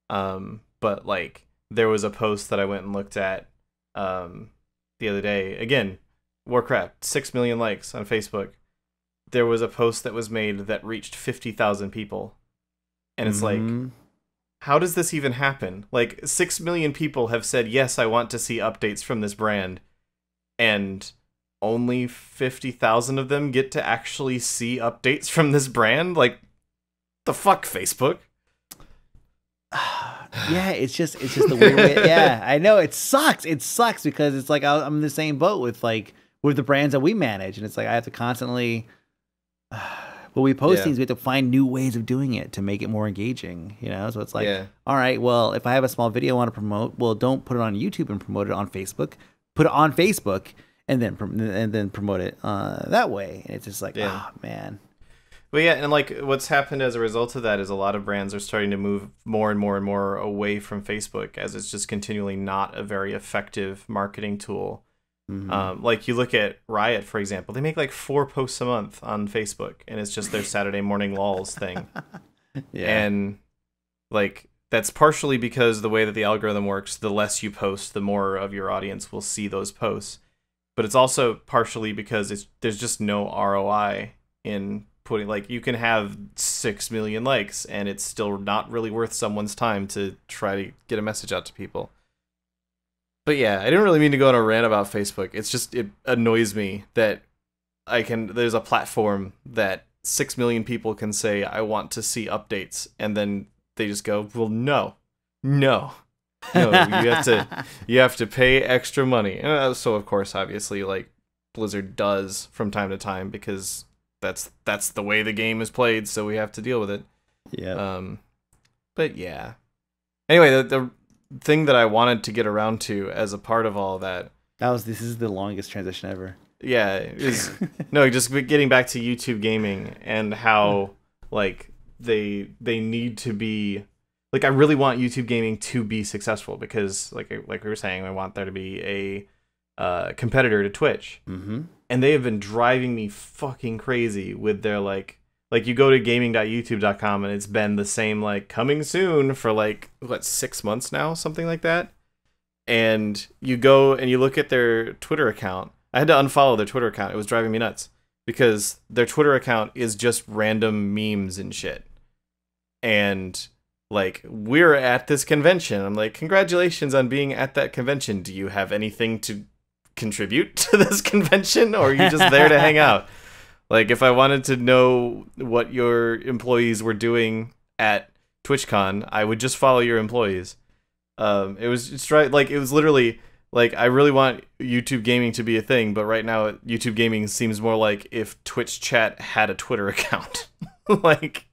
But like there was a post that I went and looked at the other day. Again, Warcraft, 6 million likes on Facebook. there was a post that was made that reached 50,000 people. And it's like, how does this even happen? Like, 6 million people have said, yes, I want to see updates from this brand. And only 50,000 of them get to actually see updates from this brand? Like, the fuck, Facebook? Yeah, it's just the weird way. Yeah, I know it sucks. It sucks because it's like I'm in the same boat with the brands that we manage, and it's like I have to constantly. When we post things, we have to find new ways of doing it to make it more engaging. So it's like, all right, well, if I have a small video I want to promote, well, don't put it on YouTube and promote it on Facebook. Put it on Facebook and then promote it that way. And it's just like, oh man. Well, yeah, and like what's happened as a result of that is a lot of brands are starting to move more and more and more away from Facebook, as it's just continually not a very effective marketing tool. Like you look at Riot, for example, they make like 4 posts a month on Facebook, and it's just their Saturday morning lulls thing. And like that's partially because the way that the algorithm works, the less you post, the more of your audience will see those posts. But it's also partially because there's just no ROI in putting, like, you can have 6 million likes and it's still not really worth someone's time to try to get a message out to people. But yeah, I didn't really mean to go on a rant about Facebook. It's just, it annoys me that there's a platform that 6 million people can say, I want to see updates. And then they just go, well, no, you have to pay extra money. And so of course, obviously, like Blizzard does from time to time, because that's the way the game is played. So we have to deal with it. Yeah. But yeah. Anyway, the thing that I wanted to get around to as a part of all that. This is the longest transition ever. Yeah, is no, just getting back to YouTube gaming and how like they need to be, like, I really want YouTube gaming to be successful, because like we were saying, I want there to be a competitor to Twitch. And they have been driving me fucking crazy with their like you go to gaming.youtube.com and it's been the same, like, coming soon for like, what, 6 months now, something like that. And you go and you look at their Twitter account. I had to unfollow their Twitter account. It was driving me nuts, because their Twitter account is just random memes and shit. And like, we're at this convention. I'm like, congratulations on being at that convention. Do you have anything to contribute to this convention, or are you just there to hang out? Like, if I wanted to know what your employees were doing at TwitchCon, I would just follow your employees. It was literally like, I really want YouTube gaming to be a thing, but right now YouTube gaming seems more like if Twitch chat had a Twitter account. Like,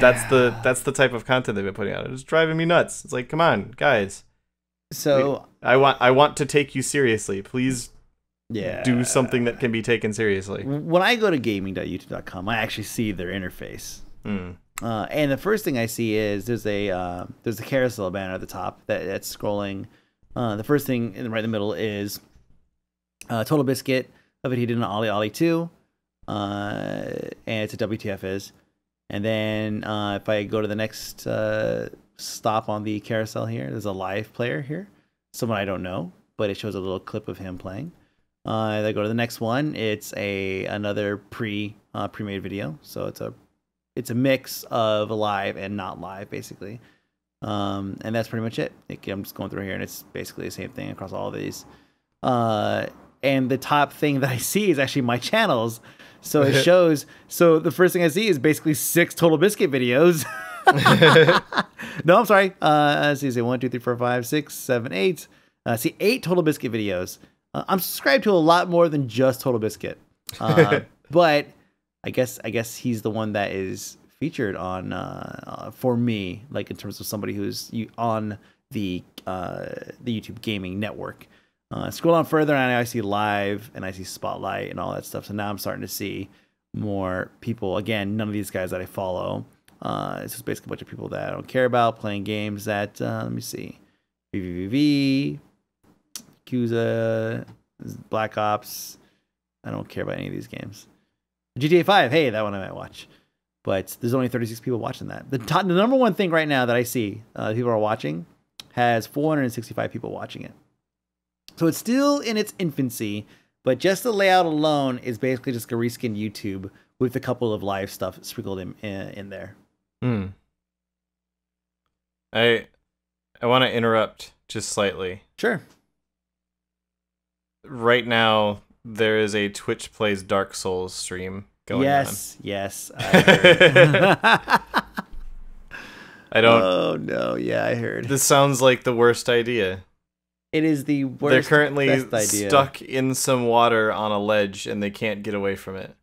that's the type of content they've been putting out. It's driving me nuts. It's like, come on, guys. So I want to take you seriously. Please do something that can be taken seriously. When I go to gaming.youtube.com, I actually see their interface. And the first thing I see is there's a carousel banner at the top that's scrolling. The first thing right in the middle is Total Biscuit of it. He did an Ollie Ollie 2, and it's a WTF is. And then if I go to the next stop on the carousel here, there's a live player here, someone I don't know, but it shows a little clip of him playing. I go to the next one. It's another pre-made video, so it's a mix of live and not live, basically. And that's pretty much it. I'm just going through here, and it's basically the same thing across all of these. And the top thing that I see is actually my channels. So it shows. So the first thing I see is basically 6 Total Biscuit videos. No, I'm sorry. Let's see, 1, 2, 3, 4, 5, 6, 7, 8. See, 8 Total Biscuit videos. I'm subscribed to a lot more than just Total Biscuit. But I guess he's the one that is featured on for me, like in terms of somebody who's on the YouTube gaming network. Scroll down further, and I see live, and I see spotlight, and all that stuff. So now I'm starting to see more people. Again, none of these guys that I follow. It's just basically a bunch of people that I don't care about playing games that, let me see, VVVV, Yakuza, Black Ops. I don't care about any of these games. GTA 5, hey, that one I might watch. But there's only 36 people watching that. The number one thing right now that I see people are watching has 465 people watching it. So it's still in its infancy, but just the layout alone is basically just a reskin YouTube with a couple of live stuff sprinkled in there. Hmm. I want to interrupt just slightly. Sure. Right now, there is a Twitch Plays Dark Souls stream going on. Yes. I don't. Oh no! Yeah, I heard. This sounds like the worst idea. It is the worst. They're currently best idea. stuck in some water on a ledge, and they can't get away from it.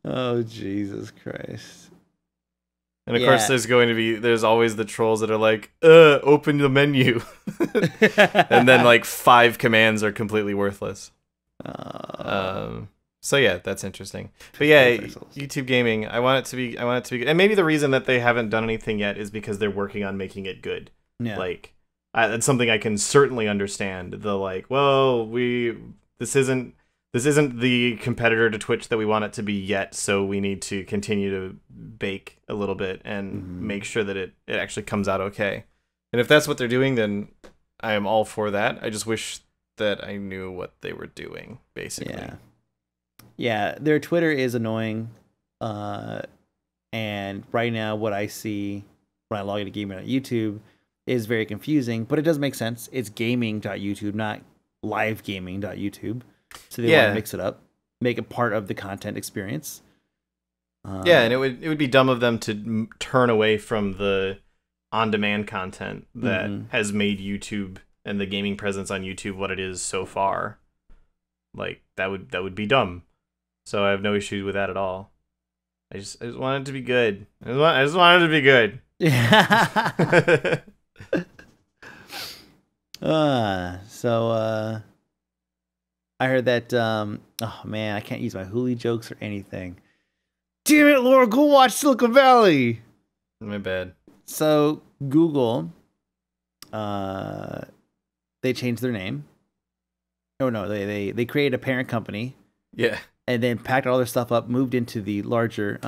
Oh Jesus Christ! And of course, there's always the trolls that are like, open the menu. And then like 5 commands are completely worthless. So yeah, that's interesting. But yeah, YouTube gaming, I want it to be good. And maybe the reason that they haven't done anything yet is because they're working on making it good. Yeah. Like, that's something I can certainly understand. The like, well, this isn't the competitor to Twitch that we want it to be yet, so we need to continue to bake a little bit and make sure that it actually comes out okay. And if that's what they're doing, then I am all for that. I just wish that I knew what they were doing, basically. Yeah, their Twitter is annoying. And right now what I see when I log into gaming on YouTube is very confusing, but it does make sense. It's gaming.youtube, not livegaming.youtube. So they want to mix it up, make it part of the content experience. And it would be dumb of them to turn away from the on-demand content that has made YouTube and the gaming presence on YouTube what it is so far. Like, that would be dumb. So I have no issue with that at all. I just want it to be good. I just want it to be good. Yeah. I heard that, oh man, I can't use my Hooli jokes or anything. Damn it, Laura, go watch Silicon Valley. My bad. So Google, they changed their name. Oh no, they created a parent company. Yeah. And then packed all their stuff up, moved into the larger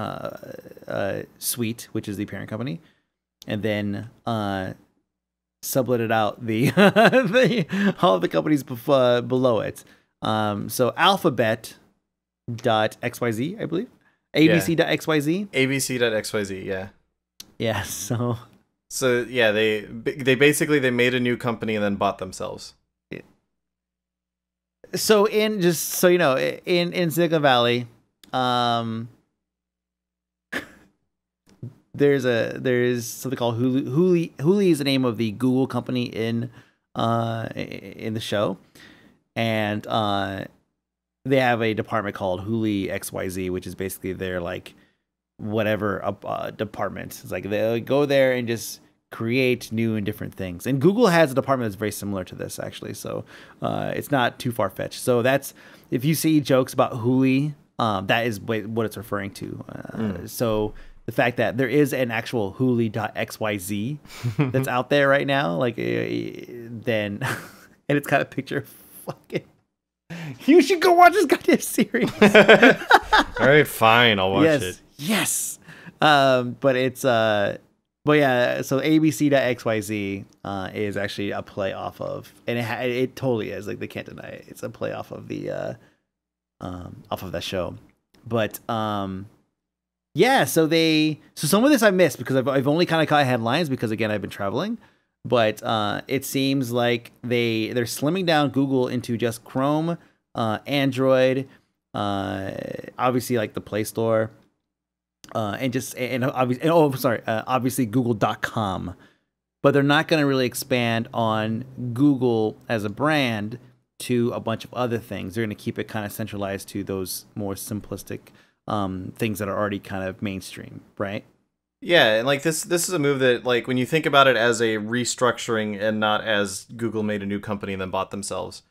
suite, which is the parent company, and then sublet it out all the companies below it. So Alphabet.xyz, I believe. ABC.xyz. ABC.xyz, yeah. Yeah, so yeah, they basically made a new company and then bought themselves. So in Silicon Valley, there's something called Hulu. Hulu is the name of the Google company in the show, and they have a department called Hulu XYZ, which is basically their like whatever department. It's like they go there and just create new and different things. And Google has a department that's very similar to this, actually. So it's not too far-fetched. So that's, if you see jokes about Hulu, that is what it's referring to. So the fact that there is an actual Hulu.xyz that's out there right now, like, then, and it's got a picture of fucking, you should go watch this goddamn series. All right, fine, I'll watch it. Yes. But it's, but yeah, so ABC.xyz is actually a play off of, and it totally is, like, they can't deny it. It's a play off of the off of that show. But yeah, so some of this I missed because I've only kind of caught headlines because, again, I've been traveling. But it seems like they're slimming down Google into just Chrome, Android, obviously like the Play Store. Obviously Google.com, but they're not going to really expand on Google as a brand to a bunch of other things. They're going to keep it kind of centralized to those more simplistic things that are already kind of mainstream, right? Yeah, and like this is a move that, like, when you think about it as a restructuring and not as Google made a new company and then bought themselves,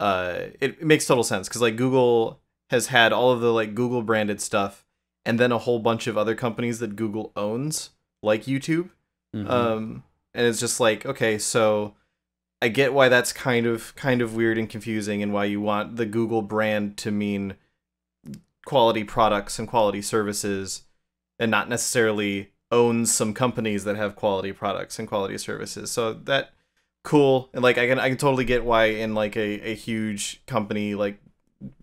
it makes total sense, because like Google has had all of the like Google branded stuff, and then a whole bunch of other companies that Google owns, like YouTube. And it's just like, okay, so I get why that's kind of weird and confusing, and why you want the Google brand to mean quality products and quality services, and not necessarily owns some companies that have quality products and quality services. So that cool. And like I can totally get why in like a huge company like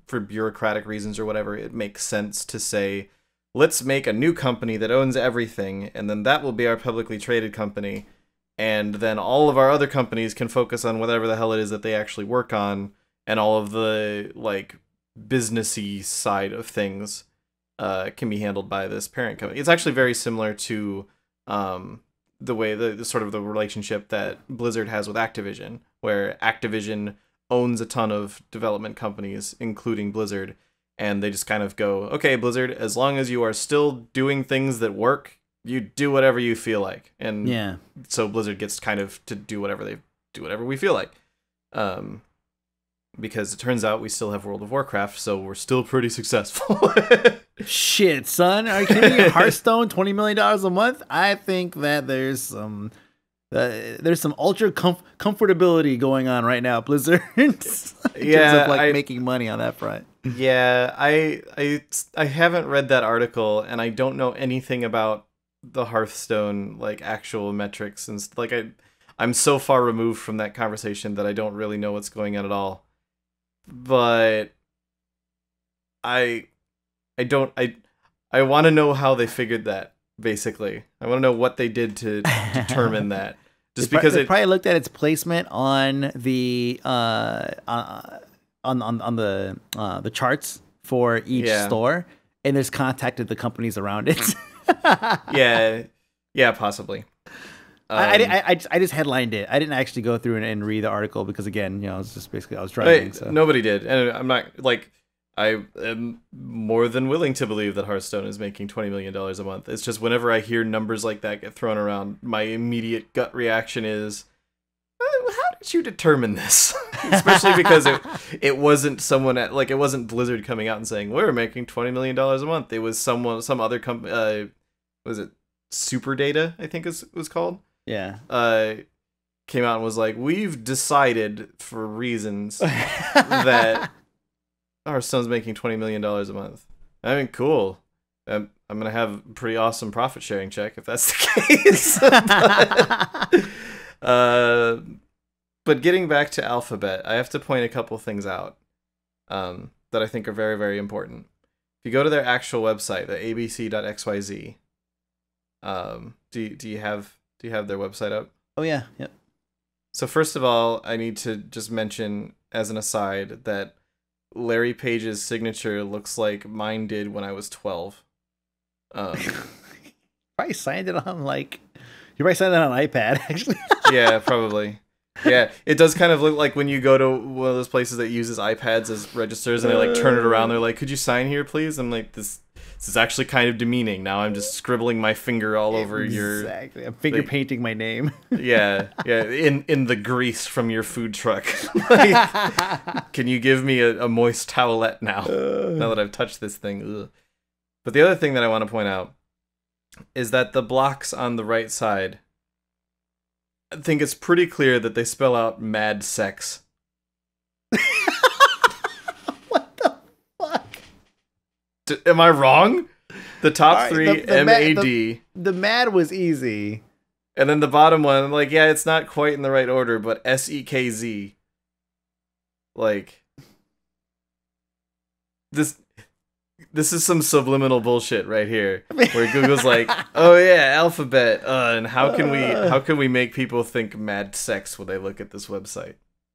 for bureaucratic reasons or whatever, it makes sense to say, let's make a new company that owns everything, and then that will be our publicly traded company, and then all of our other companies can focus on whatever the hell it is that they actually work on, and all of the like businessy side of things can be handled by this parent company. It's actually very similar to the way the sort of the relationship that Blizzard has with Activision, where Activision owns a ton of development companies, including Blizzard, and they just kind of go, okay, Blizzard, as long as you are still doing things that work, you do whatever you feel like. And Yeah. so Blizzard gets kind of to do whatever we feel like. Because it turns out we still have World of Warcraft, so we're still pretty successful. Shit, son. Are you kidding me? Hearthstone, $20 million a month? I think that there's some ultra comfortability going on right now, Blizzard. in terms of like making money on that front. Yeah, I haven't read that article, and I don't know anything about the Hearthstone like actual metrics, and like I'm so far removed from that conversation that I don't really know what's going on at all. But I want to know how they figured that. Basically, I want to know what they did to determine that. Just because they probably looked at its placement on the on the charts for each store, and just contacted the companies around it. yeah, possibly. I just headlined it. I didn't actually go through and read the article because, again, it's just basically I was driving. So. Nobody did, and I'm not like I am more than willing to believe that Hearthstone is making $20 million a month. It's just whenever I hear numbers like that get thrown around, my immediate gut reaction is, how did you determine this? Especially because it wasn't someone it wasn't Blizzard coming out and saying we're making $20 million a month. It was some other company. Was it Super Data? I think it was called. Yeah. Came out and was like, we've decided for reasons that Hearthstone's making $20 million a month. I mean, cool. I'm gonna have a pretty awesome profit sharing check if that's the case. But getting back to Alphabet, I have to point a couple things out that I think are very, very important. If you go to their actual website, the abc.xyz, do you have their website up? Oh yeah, yep. So first of all, I need to just mention as an aside that Larry Page's signature looks like mine did when I was 12. Probably signed it on you probably signed it on an iPad, actually. Yeah, probably. Yeah, it does kind of look like when you go to one of those places that uses iPads as registers and they turn it around. They're like, "Could you sign here, please?" I'm like, this is actually kind of demeaning. Now I'm just scribbling my finger all over your. Exactly. I'm finger painting my name. Yeah. In the grease from your food truck. Can you give me a moist towelette now? Now that I've touched this thing. Ugh. But the other thing that I want to point out is that the blocks on the right side, I think it's pretty clear that they spell out mad sex. What the fuck? Am I wrong? The top three, M-A-D. The mad was easy. And then the bottom one, it's not quite in the right order, but S-E-K-Z. This is some subliminal bullshit right here, where Google's like, "Oh yeah, Alphabet, and how can we make people think mad sex when they look at this website?"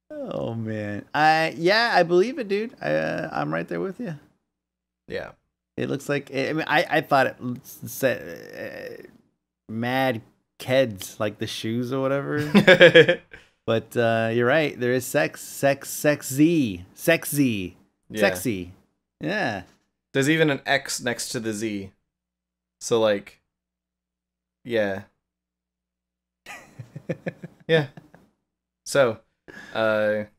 Oh man, I believe it, dude. I'm right there with you. Yeah, it looks like. I thought it said mad keds, like the shoes or whatever. But you're right. There is sexy, sexy. Yeah. There's even an X next to the Z. So, yeah. Yeah. So,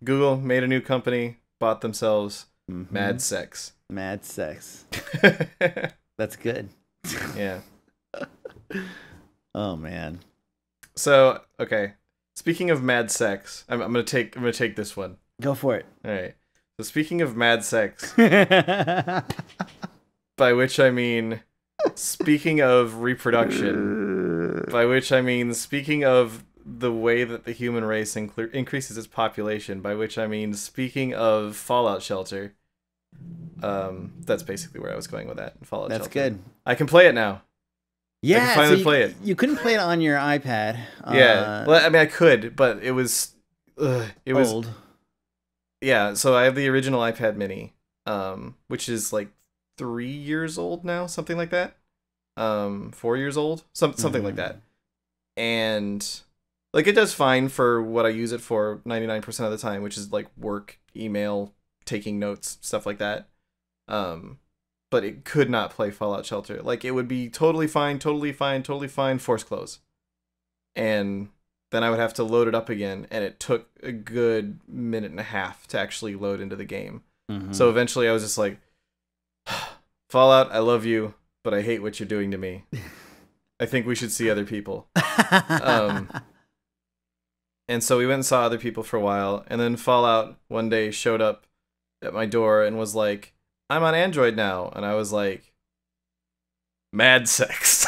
Google made a new company, bought themselves Mad Sex. Mad Sex. That's good. Yeah. Oh, man. So, okay. Speaking of Mad Sex, I'm gonna take this one. Go for it. All right. So speaking of mad sex, by which I mean speaking of reproduction, by which I mean speaking of the way that the human race increases its population, by which I mean speaking of Fallout Shelter, That's basically where I was going with that. Fallout That's Shelter. good. I can play it now. Yeah, I can finally play it. You couldn't play it on your iPad. Yeah, well, I mean, I could, but it was old. Yeah, so I have the original iPad Mini, which is like 3 years old now, something like that. 4 years old, something like that. And like it does fine for what I use it for 99% of the time, which is like work, email, taking notes, stuff like that. But it could not play Fallout Shelter. Like it would be totally fine, force close. And then I would have to load it up again, and it took a good minute and a half to actually load into the game. So eventually I was just like, Fallout, I love you, but I hate what you're doing to me. I think we should see other people. And so we went and saw other people for a while, and then Fallout one day showed up at my door and was like, I'm on Android now. And I was like, mad sex.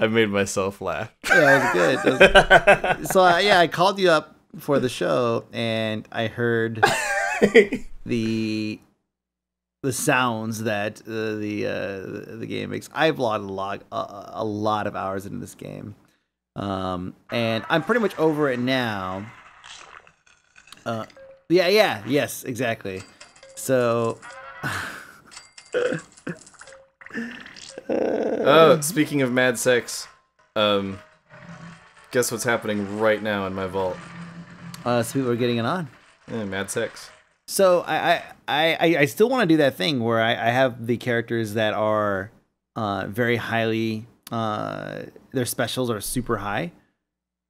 I made myself laugh. Yeah, that was good. So I called you up for the show, and I heard the sounds that the game makes. I've logged a lot of hours into this game, and I'm pretty much over it now. Yes, exactly. So. Oh, speaking of mad sex, guess what's happening right now in my vault? So people are getting it on. Yeah, mad sex. So I still want to do that thing where I have the characters that are very highly their specials are super high,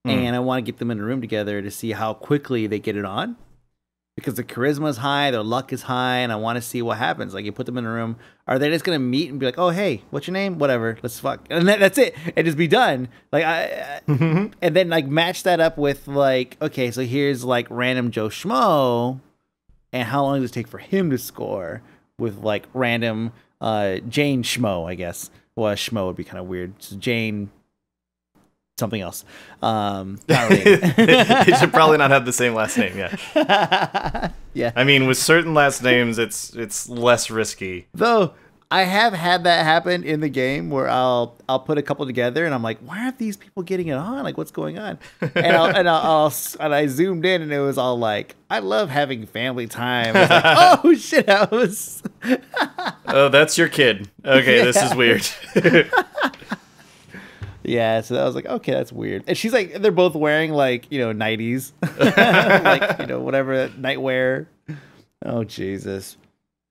and I want to get them in a room together to see how quickly they get it on. Because the charisma is high, their luck is high, and I want to see what happens. Like, you put them in a room, are they just gonna meet and be like, "Oh, hey, what's your name? Whatever, let's fuck," and that's it, and just be done. Like, and then like match that up with like, okay, so here's like random Joe Schmo, and how long does it take for him to score with like random Jane Schmo? I guess. Well, Schmo would be kind of weird. So Jane. Something else. They should probably not have the same last name. Yeah. Yeah. I mean, with certain last names, it's less risky. Though I have had that happen in the game where I'll put a couple together and I'm like, why aren't these people getting it on? Like, what's going on? And I zoomed in and it was all like, I love having family time. I was like, oh shit, I was. Oh, that's your kid. Okay, This is weird. Yeah, so I was like, okay, that's weird. And she's like, they're both wearing like, 90s, like, whatever, nightwear. Oh, Jesus.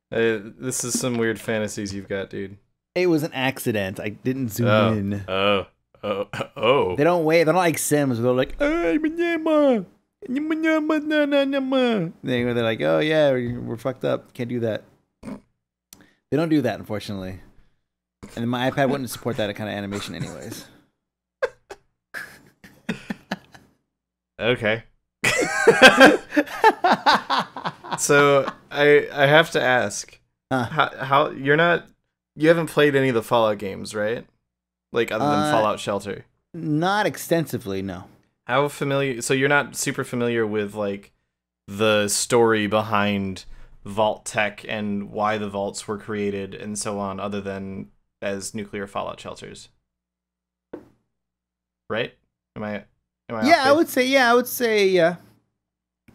This is some weird fantasies you've got, dude. It was an accident. I didn't zoom in. Oh. They don't wait. They're not like Sims. They're like, hey, they're like, oh yeah, we're fucked up. Can't do that. They don't do that, unfortunately. And my iPad wouldn't support that kind of animation anyways. Okay. So I have to ask, how you haven't played any of the Fallout games, right? Like other than Fallout Shelter. Not extensively, no. How familiar? So you're not super familiar with like the story behind Vault Tech and why the vaults were created and so on, other than as nuclear Fallout shelters, right? Am I yeah, I would say, yeah.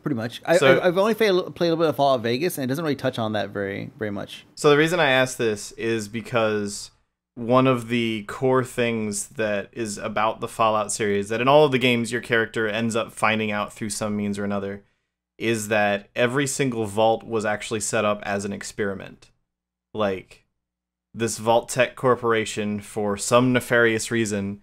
Pretty much. I've only played a little bit of Fallout Vegas, and it doesn't really touch on that very, very much. So the reason I ask this is because one of the core things that is about the Fallout series, that in all of the games your character ends up finding out through some means or another, is that every single vault was actually set up as an experiment. Like, this Vault Tech Corporation, for some nefarious reason,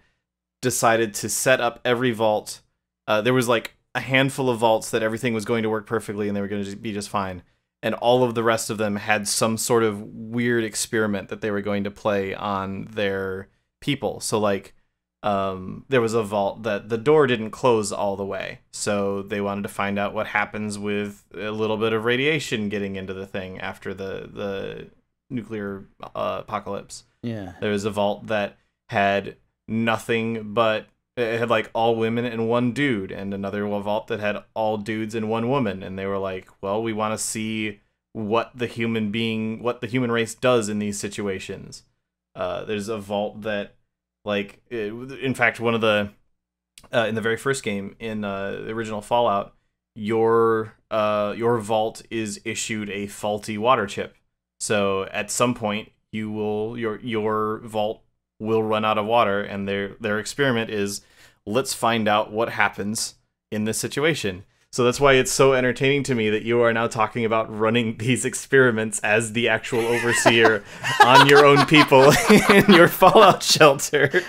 decided to set up every vault. There was like a handful of vaults that everything was going to work perfectly and they were going to be just fine. And all of the rest of them had some sort of weird experiment that they were going to play on their people. So like, there was a vault that the door didn't close all the way. So they wanted to find out what happens with a little bit of radiation getting into the thing after the nuclear apocalypse. Yeah. There was a vault that had nothing but It had like all women and one dude, and another vault that had all dudes and one woman. And they were like, well, we want to see what the human race does in these situations. There's a vault that, like, in fact, one of the in the very first game in the original Fallout, your vault is issued a faulty water chip. So at some point, your vault will run out of water, and their experiment is, let's find out what happens in this situation. So that's why it's so entertaining to me that you are now talking about running these experiments as the actual overseer on your own people in your Fallout shelter.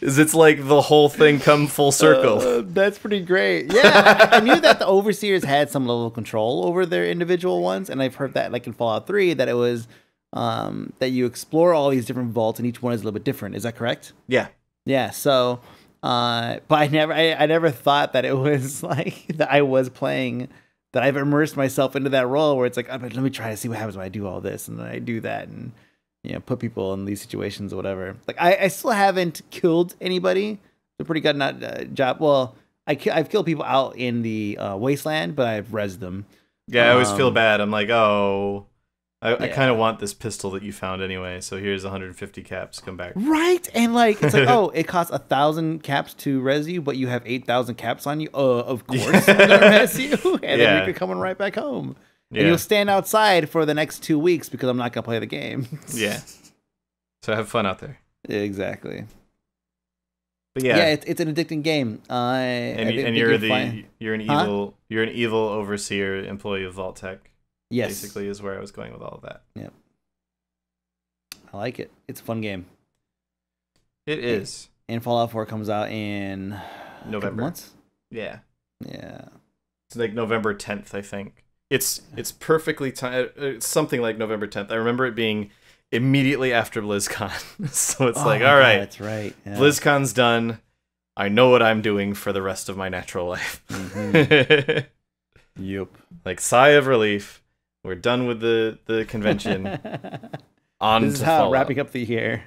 It's like the whole thing come full circle. That's pretty great. Yeah, I knew that the overseers had some level of control over their individual ones, and I've heard that, like in Fallout 3, that it was that you explore all these different vaults, and each one is a little bit different. Is that correct? Yeah. Yeah. So, but I never thought that it was like that I was playing, that I've immersed myself into that role where it's like, oh, but let me try to see what happens when I do all this, and then I do that, and put people in these situations or whatever. Like I still haven't killed anybody. It's a pretty good job. Well, I've killed people out in the wasteland, but I've rezzed them. Yeah, I always feel bad. I'm like, oh, I kind of want this pistol that you found anyway. So here's 150 caps. Come back. Right, and like it's like, oh, it costs 1,000 caps to res you, but you have 8,000 caps on you. Of course, I'm gonna res you, and then you're coming right back home. Yeah. And you'll stand outside for the next 2 weeks because I'm not going to play the game. Yeah. So have fun out there. Exactly. But yeah, it's an addicting game. And you're an evil overseer, employee of Vault Tech. Yes. Basically is where I was going with all of that. Yep. I like it. It's a fun game. It is. And Fallout 4 comes out in November. Months? Yeah. Yeah. It's like November 10th, I think. It's perfectly timed. It's something like November 10th. I remember it being immediately after BlizzCon. So it's like, all right, that's right. Yeah. BlizzCon's done. I know what I'm doing for the rest of my natural life. Mm-hmm. Yep. Like, sigh of relief. We're done with the convention. This is how wrapping up the year.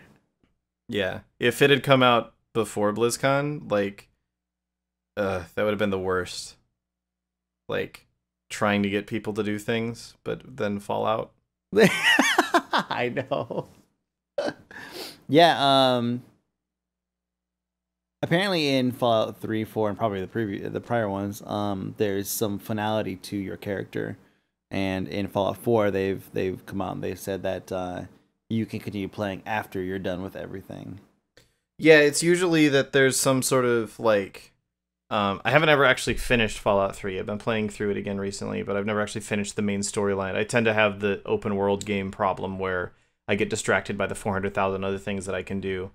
Yeah. If it had come out before BlizzCon, like, that would have been the worst. Like, trying to get people to do things, but then Fallout. I know. Yeah, apparently in Fallout 3, 4, and probably the prior ones, there's some finality to your character. And in Fallout 4, they've come out and they've said that you can continue playing after you're done with everything. Yeah, it's usually that there's some sort of like I haven't ever actually finished Fallout 3. I've been playing through it again recently, but I've never actually finished the main storyline. I tend to have the open world game problem where I get distracted by the 400,000 other things that I can do.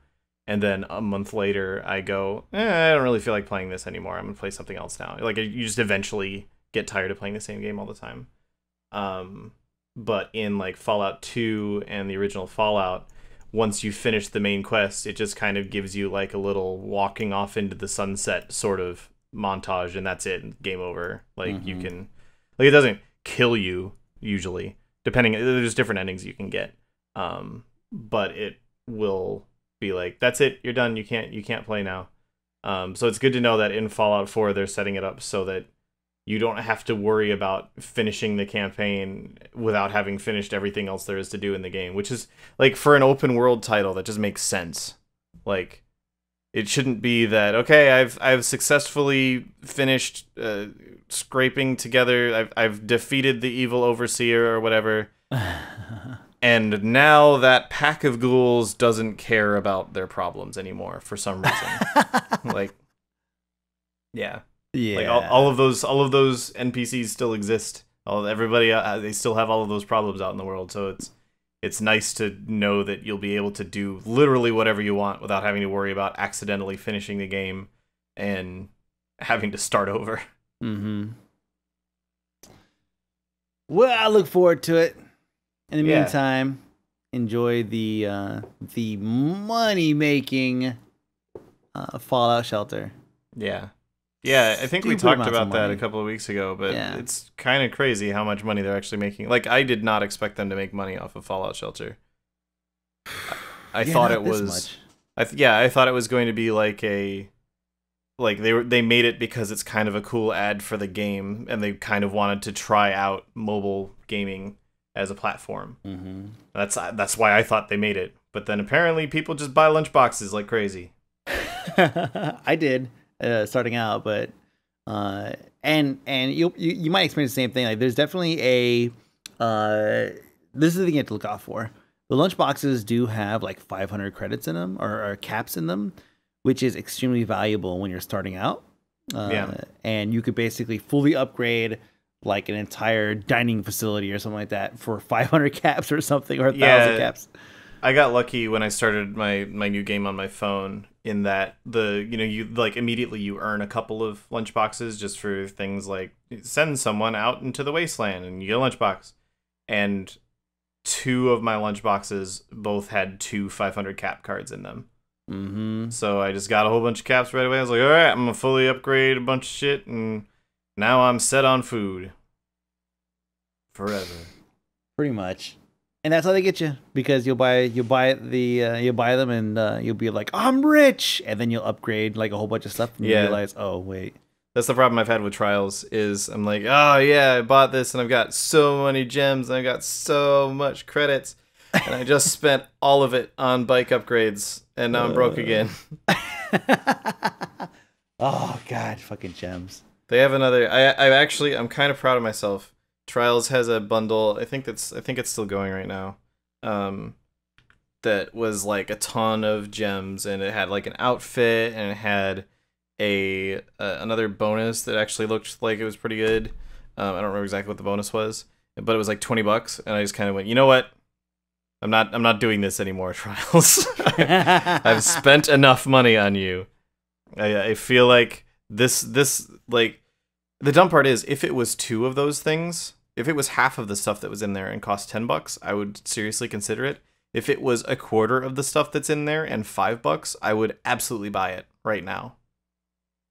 And then a month later, I go, I don't really feel like playing this anymore. I'm going to play something else now. Like, you just eventually get tired of playing the same game all the time. But in, like, Fallout 2 and the original Fallout, once you finish the main quest, it just kind of gives you, like, a little walking off into the sunset sort of montage, and that's it. Game over. Like, you can... Like, it doesn't kill you, usually. Depending... There's different endings you can get. But it will... be like, that's it, you're done, you can't play now. So it's good to know that in Fallout 4 they're setting it up so that you don't have to worry about finishing the campaign without having finished everything else there is to do in the game, which is, like, for an open world title, that just makes sense. Like, it shouldn't be that, okay, I've successfully finished scraping together, I've defeated the evil overseer or whatever. And now that pack of ghouls doesn't care about their problems anymore for some reason. Like, yeah. Like all of those NPCs still exist. Everybody they still have all of those problems out in the world. So it's nice to know that you'll be able to do literally whatever you want without having to worry about accidentally finishing the game and having to start over. Mm-hmm. Well, I look forward to it. In the meantime, enjoy the money-making Fallout shelter. Yeah. Yeah, I think we talked about that a couple of weeks ago, but it's kind of crazy how much money they're actually making. Like, I did not expect them to make money off of Fallout Shelter. I thought it was... I thought it was going to be like they made it because it's kind of a cool ad for the game, and they kind of wanted to try out mobile gaming as a platform. Mm-hmm. That's why I thought they made it. But then apparently people just buy lunchboxes like crazy. I did starting out, but and you might experience the same thing. Like there's definitely a this is the thing you have to look out for. The lunchboxes do have like 500 credits in them or caps in them, which is extremely valuable when you're starting out. And you could basically fully upgrade like an entire dining facility or something like that for 500 caps or something, or 1,000 caps. I got lucky when I started my new game on my phone in that you like immediately you earn a couple of lunchboxes just for things like send someone out into the wasteland and you get a lunchbox. And 2 of my lunchboxes both had 2 500 cap cards in them. Mm-hmm. So I just got a whole bunch of caps right away. I was like, all right, I'm gonna fully upgrade a bunch of shit, and now I'm set on food forever. Pretty much, and that's how they get you, because you'll buy them, and you'll be like, I'm rich, and then you'll upgrade like a whole bunch of stuff, and you realize, oh wait. That's the problem I've had with Trials, is I'm like, oh yeah, I bought this, and I've got so many gems, and I've got so much credits, and I just spent all of it on bike upgrades, and now I'm broke again. Oh god, fucking gems. They have another. I'm kind of proud of myself. Trials has a bundle. I think it's still going right now. That was like a ton of gems, and it had like an outfit, and it had another bonus that actually looked like it was pretty good. I don't remember exactly what the bonus was, but it was like $20, and I just kind of went, you know what? I'm not doing this anymore, Trials. I've spent enough money on you. I feel like this like the dumb part is, if it was 2 of those things, if it was half of the stuff that was in there and cost $10, I would seriously consider it. If it was a quarter of the stuff that's in there and $5, I would absolutely buy it right now.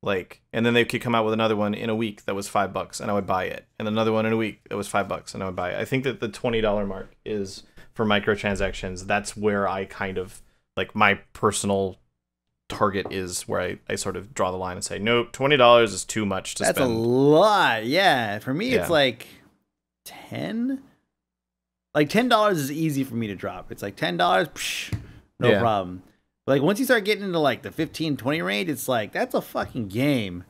Like, and then they could come out with another one in a week that was $5, and I would buy it, and another one in a week that was $5, and I would buy it. I think that the $20 mark is for microtransactions. That's where I kind of like my personal target is, where I sort of draw the line and say, nope, $20 is too much to spend. That's a lot. Yeah, for me it's like 10. Like $10 is easy for me to drop. It's like $10, no problem. But like once you start getting into like the 15, 20 range, it's like that's a fucking game.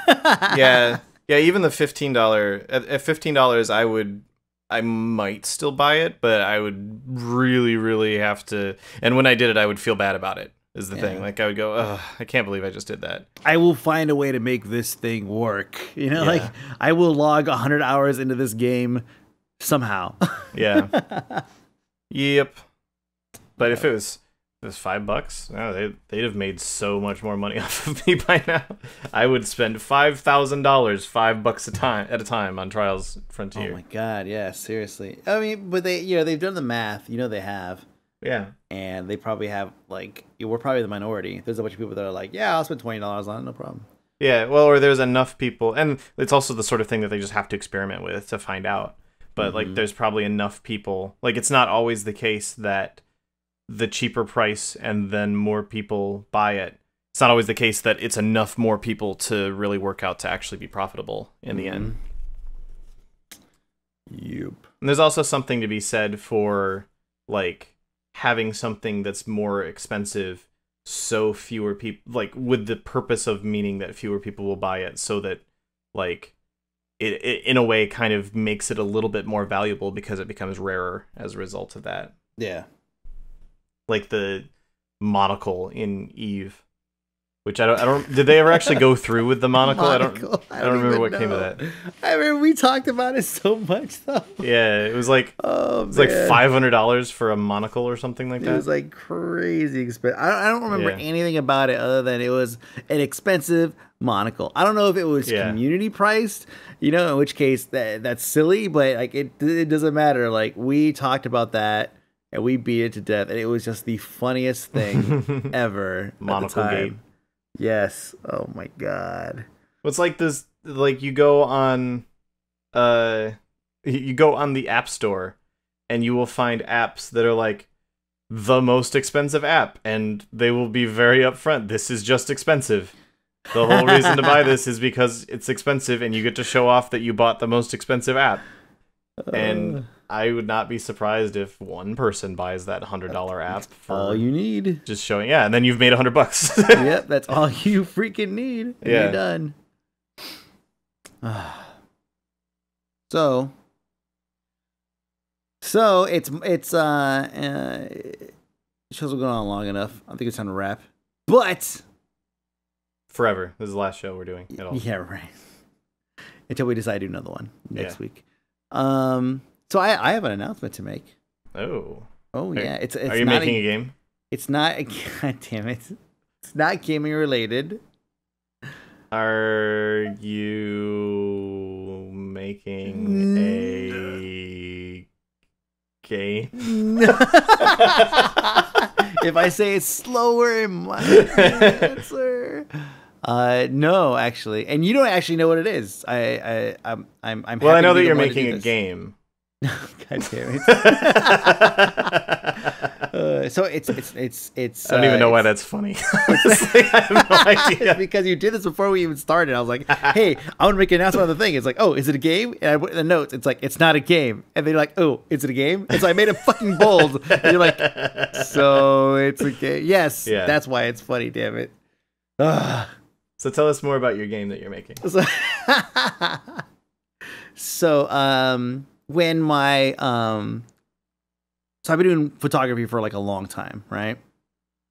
Yeah, even the $15 at $15, I might still buy it, but I would really, really have to. And when I did it, I would feel bad about it. Is the thing. Like I would go, ugh, I can't believe I just did that. I will find a way to make this thing work. You know, like I will log 100 hours into this game somehow. Yeah. Yep. But if it was $5, oh, they'd have made so much more money off of me by now. I would spend $5,000, $5 at a time on Trials Frontier. Oh my god, yeah, seriously. I mean, but they've done the math. You know they have. Yeah. And they probably have, like, we're probably the minority. There's a bunch of people that are like, yeah, I'll spend $20 on it, no problem. Yeah, well, or there's enough people, and it's also the sort of thing that they just have to experiment with to find out. But like, there's probably enough people. Like, it's not always the case that the cheaper price and then more people buy it. It's not always the case that it's enough more people to really work out to actually be profitable in the end. Yep. And there's also something to be said for like having something that's more expensive, so fewer people, like with the purpose of meaning that fewer people will buy it, so that like it in a way kind of makes it a little bit more valuable because it becomes rarer as a result of that. Yeah. Like the monocle in Eve, which I don't. Did they ever actually go through with the monocle? I don't remember what came of that. I remember we talked about it so much though. Yeah, it was like like $500 for a monocle or something like that. It was like crazy expensive. I don't remember anything about it other than it was an expensive monocle. I don't know if it was community priced, you know, in which case that's silly, but like it doesn't matter. Like we talked about that. And we beat it to death, and it was just the funniest thing ever. Monocle Gate. Yes. Oh my god. It's like this. Like you go on the App Store, and you will find apps that are like the most expensive app, and they will be very upfront. This is just expensive. The whole reason to buy this is because it's expensive, and you get to show off that you bought the most expensive app. And I would not be surprised if one person buys that $100 app for all you need. Just showing, yeah, and then you've made $100. Yep, that's all you freaking need. And yeah, you're done. So show's going on long enough. I think it's time to wrap. But forever. This is the last show we're doing at all. Yeah, right. Until we decide to do another one next week. So I have an announcement to make. Oh yeah. It's Are you making a game? It's not. God damn it! It's not gaming related. Are you making a game? If I say it slower, it might be an answer. No, actually, and you don't actually know what it is. I'm. Well, I know that you're making a game. God damn it! So it's. I don't even know why that's funny. Honestly, I have no idea. Because you did this before we even started. I was like, "Hey, I want to make an announcement on the thing." It's like, "Oh, is it a game?" And I put in the notes. It's like, "It's not a game." And they're like, "Oh, is it a game?" And so I made it fucking bold. And you're like, "So it's a game?" Yes, yeah. That's why it's funny. Damn it. So tell us more about your game that you're making. So when my so I've been doing photography for like a long time, right?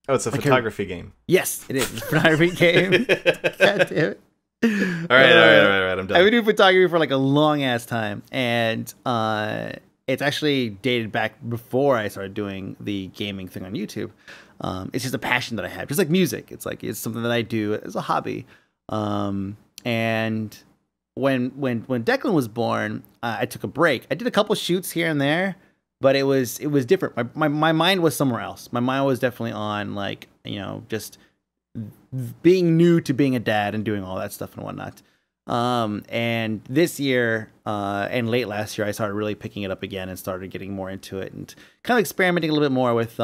Oh, it's a photography game. Yes, it is. It's a photography game. God damn it. All right. I'm done. I've been doing photography for like a long ass time, and it's actually dated back before I started doing the gaming thing on YouTube. It's just a passion that I have, just like music. It's something that I do as a hobby. And when Declan was born, I took a break. I did a couple shoots here and there, but it was different. My mind was somewhere else. My mind was definitely on like, just being new to being a dad and doing all that stuff and whatnot. And this year, and late last year, I started really picking it up again and started getting more into it and kind of experimenting a little bit more with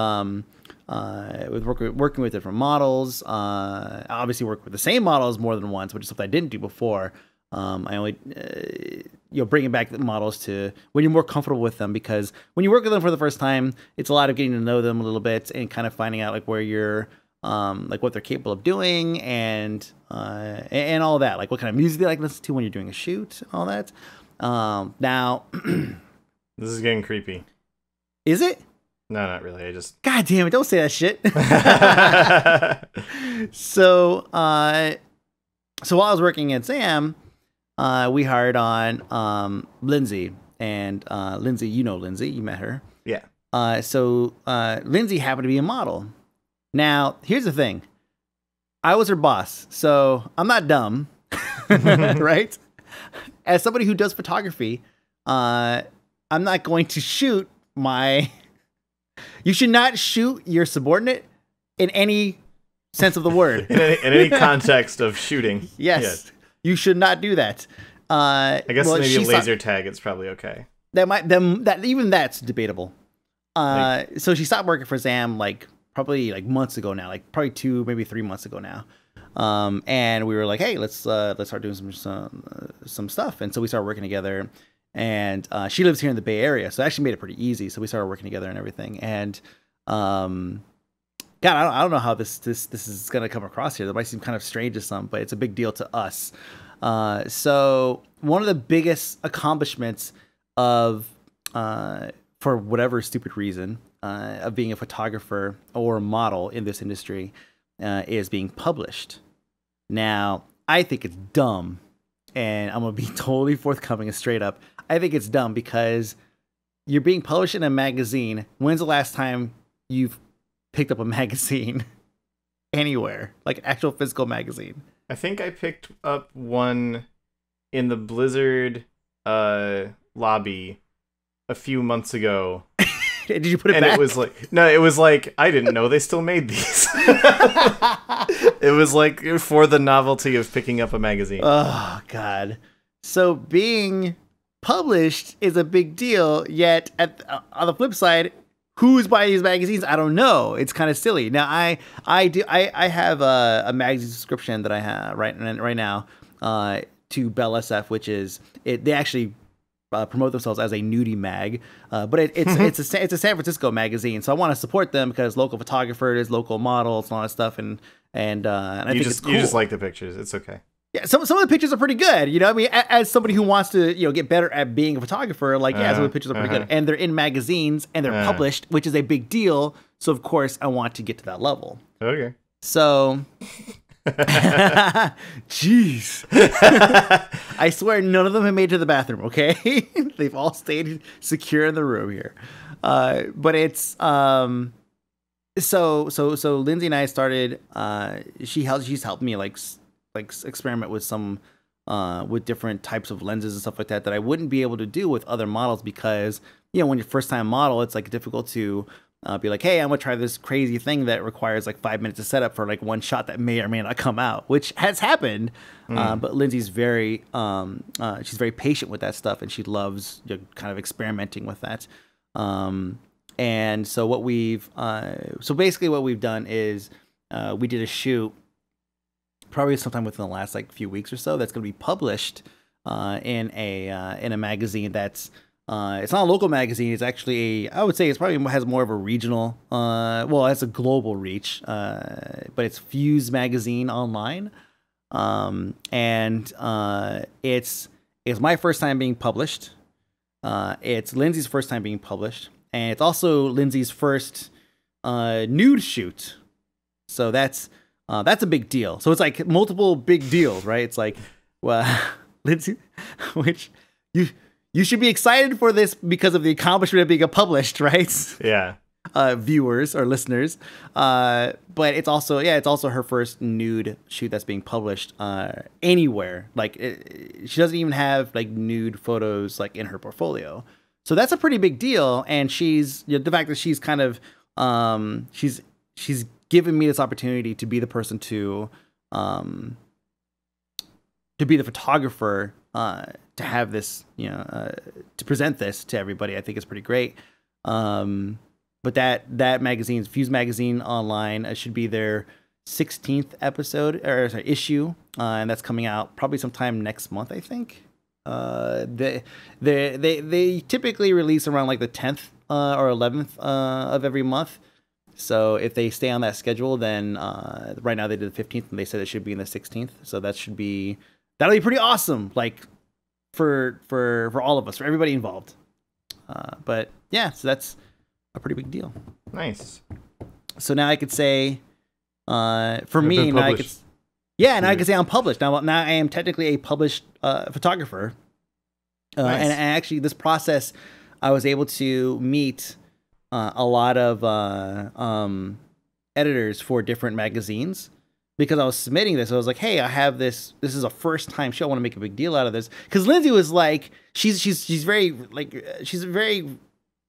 working with different models. I obviously work with the same models more than once, which is something I didn't do before. I only, bringing back the models to when you're more comfortable with them, because when you work with them for the first time, it's a lot of getting to know them a little bit and kind of finding out like where you're, like what they're capable of doing and all that, like what kind of music they like to listen to when you're doing a shoot and all that. Now, this is getting creepy. Is it? No, not really. I just. God damn it! Don't say that shit. So while I was working at Sam, we hired on Lindsay, and Lindsay, Lindsay, you met her. Yeah. So Lindsay happened to be a model. Now, here's the thing. I was her boss, so I'm not dumb, right? As somebody who does photography, I'm not going to shoot my... You should not shoot your subordinate in any sense of the word. in any context of shooting. Yes. You should not do that. I guess maybe a laser tag, it's probably okay. Even that's debatable. So she stopped working for Sam probably months ago now, probably 2, maybe 3 months ago now. And we were like, hey, let's start doing some stuff. And so we started working together. And she lives here in the Bay Area, so it actually made it pretty easy. So we started working together and everything. And God, I don't know how this is gonna come across here. That might seem kind of strange to some, but it's a big deal to us. So one of the biggest accomplishments of for whatever stupid reason of being a photographer or a model in this industry is being published. Now, I think it's dumb, and I'm gonna be totally forthcoming and straight up. I think it's dumb because you're being published in a magazine. When's the last time you've picked up a magazine anywhere, like actual physical magazine? I think I picked up one in the Blizzard lobby a few months ago. Did you put it back? And it was like, I didn't know they still made these. It was like for the novelty of picking up a magazine. Oh, God. So being published is a big deal, yet on the flip side, who's buying these magazines? I don't know. It's kind of silly. Now I have a magazine subscription that I have right now to Bell SF, which is they actually promote themselves as a nudie mag, but it's a San Francisco magazine, so I want to support them because local photographers, local models, and all that stuff, and I think it's cool. You just like the pictures. It's okay. Yeah, some of the pictures are pretty good. You know, I mean, as somebody who wants to get better at being a photographer, like some of the pictures are pretty good, and they're in magazines and they're published, which is a big deal. So of course, I want to get to that level. Okay. So. Jeez. I swear none of them have made it to the bathroom, okay? They've all stayed secure in the room here. But it's so Lindsay and I started she's helped me like experiment with some with different types of lenses and stuff like that I wouldn't be able to do with other models because when you're first time model, it's like difficult to be like, hey, I'm gonna try this crazy thing that requires like 5 minutes to set up for like one shot that may or may not come out, which has happened. But Lindsay's she's very patient with that stuff, and she loves kind of experimenting with that. And so basically what we've done is we did a shoot probably sometime within the last like few weeks or so that's gonna be published in a magazine that's. It's not a local magazine. It's actually I would say it's probably has more of a regional, it has a global reach, but it's Fuse Magazine online. And it's my first time being published. It's Lindsay's first time being published. And it's also Lindsay's first nude shoot. So that's a big deal. So it's like multiple big deals, right? It's like, well, Lindsay, which you should be excited for this because of the accomplishment of being published, right? Yeah. Viewers or listeners. But it's also her first nude shoot that's being published anywhere. Like she doesn't even have like nude photos like in her portfolio. So that's a pretty big deal. And she's the fact that she's kind of she's given me this opportunity to be the person to be the photographer to have this, to present this to everybody. I think it's pretty great. But that magazine, Fuse Magazine online, should be their 16th issue, and that's coming out probably sometime next month, I think. They typically release around like the 10th or 11th of every month. So if they stay on that schedule, then right now they did the 15th, and they said it should be in the 16th. So that'll be pretty awesome, like for all of us, for everybody involved. But yeah, so that's a pretty big deal. Nice. So now I could say, for me, now I could say I'm published. Now I am technically a published photographer. Nice. And actually, this process, I was able to meet a lot of editors for different magazines. Because I was submitting this, I was like, "Hey, I have this. This is a first time show. I want to make a big deal out of this." Because Lindsay was like, she's very she's a very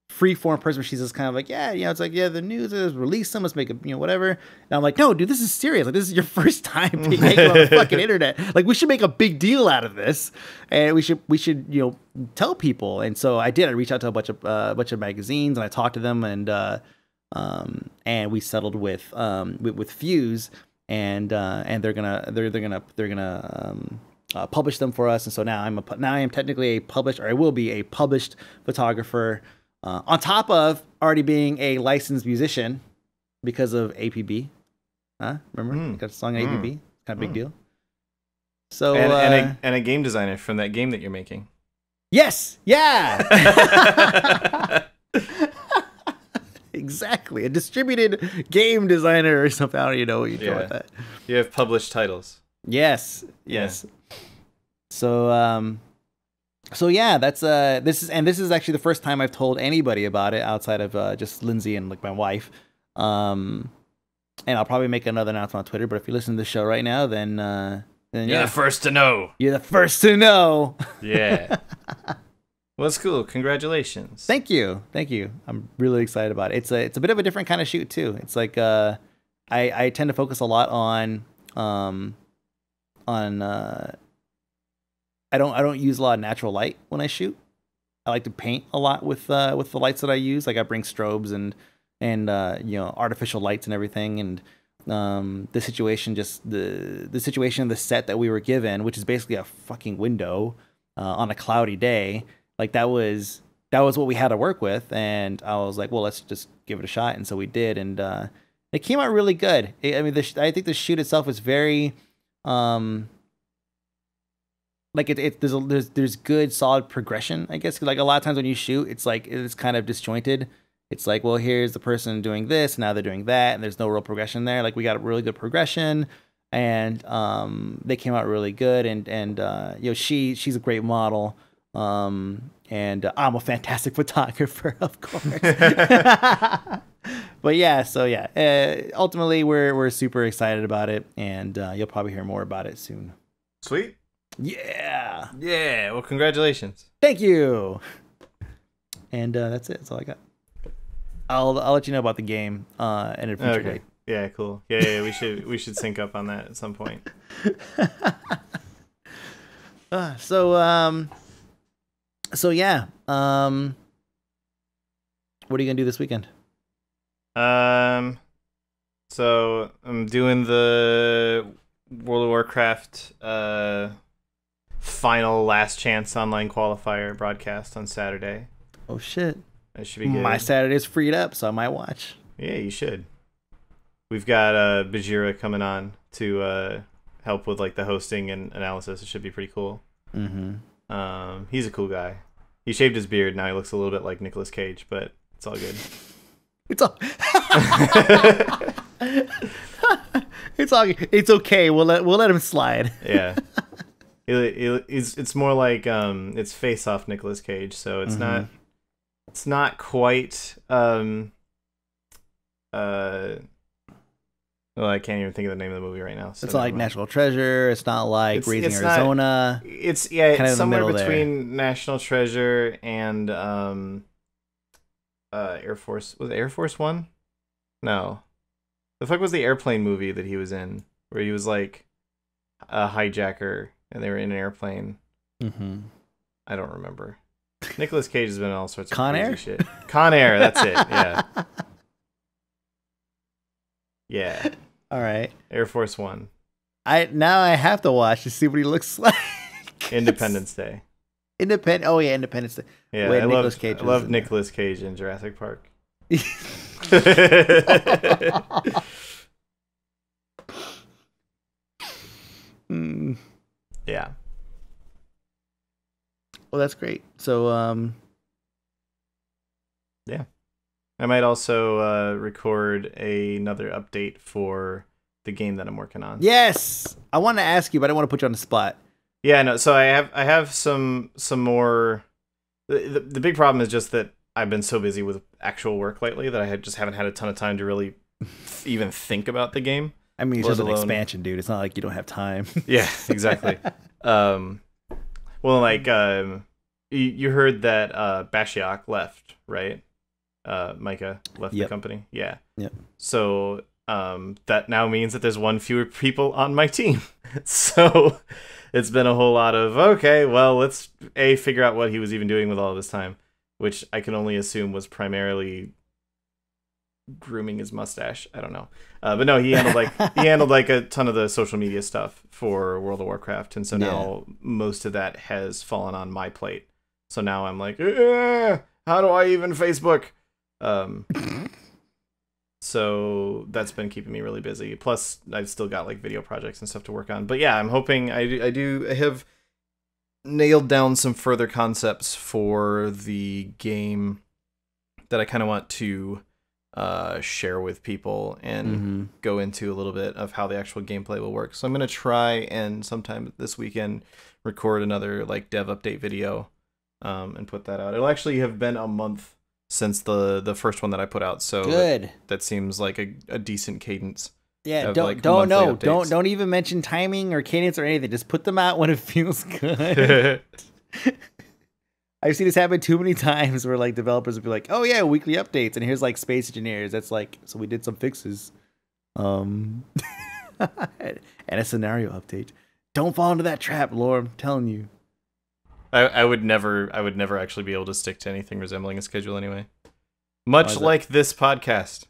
free-form person. She's just kind of like, it's like, the news is release them. Let's make it, whatever. And I'm like, no, dude, this is serious. Like, this is your first time being naked on the fucking internet. Like, we should make a big deal out of this, and we should tell people. And so I did. I reached out to a bunch of magazines, and I talked to them, and we settled with Fuse. And they're gonna publish them for us, and so now I am technically a published, or I will be a published photographer, on top of already being a licensed musician because of APB. Remember, got a song in APB, kind of big deal. So and a game designer from that game that you're making. Yes, yeah. Exactly, a distributed game designer or something. I don't even know what you call that. You have published titles. Yes. So yeah, that's this is actually the first time I've told anybody about it outside of just Lindsay and like my wife. And I'll probably make another announcement on Twitter. But if you listen to the show right now, then you're the first to know. You're the first to know. Yeah. Well, that's cool. Congratulations. Thank you. I'm really excited about it. It's a bit of a different kind of shoot too. It's like I tend to focus a lot on I don't use a lot of natural light when I shoot. I like to paint a lot with the lights that I use. Like I bring strobes and artificial lights and everything. And the situation, just the situation, the set that we were given, which is basically a fucking window on a cloudy day, like that was what we had to work with. And I was like, well, let's just give it a shot. And so we did, and it came out really good. I think the shoot itself is very like there's good solid progression, I guess. Like a lot of times when you shoot, it's like it's kind of disjointed. It's like, well, here's the person doing this, now they're doing that, and there's no real progression there. Like we got a really good progression, and they came out really good. And she's a great model, and I'm a fantastic photographer, of course. But yeah, so yeah, ultimately we're super excited about it, and you'll probably hear more about it soon. Sweet. Yeah. Yeah. Well, congratulations. Thank you. And that's it. That's all I got. I'll let you know about the game in a future date. Yeah, cool. Yeah, we should sync up on that at some point. So yeah. What are you gonna do this weekend? So I'm doing the World of Warcraft final last chance online qualifier broadcast on Saturday. Oh shit. That should be good. My Saturday's freed up, so I might watch. Yeah, you should. We've got Bajira coming on to help with like the hosting and analysis. It should be pretty cool. Mm-hmm. He's a cool guy. He shaved his beard. Now he looks a little bit like Nicolas Cage, but it's all good. It's all. It's okay. We'll let him slide. Yeah. It's more like it's face off Nicolas Cage, so it's not quite well, I can't even think of the name of the movie right now. So it's not like National Treasure. It's not like Raising Arizona. It's kind of somewhere between National Treasure and Air Force. Was it Air Force One? No. The fuck was the airplane movie that he was in, where he was like a hijacker and they were in an airplane? Mm-hmm. I don't remember. Nicolas Cage has been in all sorts of Con crazy Air? shit. Con Air, that's it. Yeah. Yeah. All right. Air Force One. Now I have to watch to see what he looks like. Independence Day. Oh yeah, Independence Day. Yeah, Wait, I love Nicolas Cage in Jurassic Park. Yeah. Well, that's great. So, yeah. I might also record another update for the game that I'm working on. Yes, I want to ask you, but I don't want to put you on the spot. Yeah, no. So I have some more. The big problem is just that I've been so busy with actual work lately that I just haven't had a ton of time to really even think about the game. I mean, it's just an expansion, dude. It's not like you don't have time. Yeah, exactly. Well, like you heard that Bashiok left, right? Micah left the company. Yeah. Yep. So that now means that there's one fewer people on my team. So it's been a whole lot of, okay, well, let's figure out what he was even doing with all of his time, which I can only assume was primarily grooming his mustache. I don't know. But no, he handled like a ton of the social media stuff for World of Warcraft, and so now most of that has fallen on my plate. So now I'm like, how do I even Facebook? So that's been keeping me really busy. Plus, I've still got like video projects and stuff to work on. But yeah, I'm hoping I have nailed down some further concepts for the game that I kind of want to share with people and go into a little bit of how the actual gameplay will work. So I'm gonna try and sometime this weekend record another like dev update video and put that out. It'll actually have been a month since the first one that I put out, so good. That seems like a decent cadence. Yeah, don't even mention timing or cadence or anything. Just put them out when it feels good. I've seen this happen too many times where like developers will be like, "Oh yeah, weekly updates," and here's like Space Engineers. That's like, so we did some fixes, and a scenario update. Don't fall into that trap, Lord. I'm telling you. I would never actually be able to stick to anything resembling a schedule anyway. Much is like this podcast.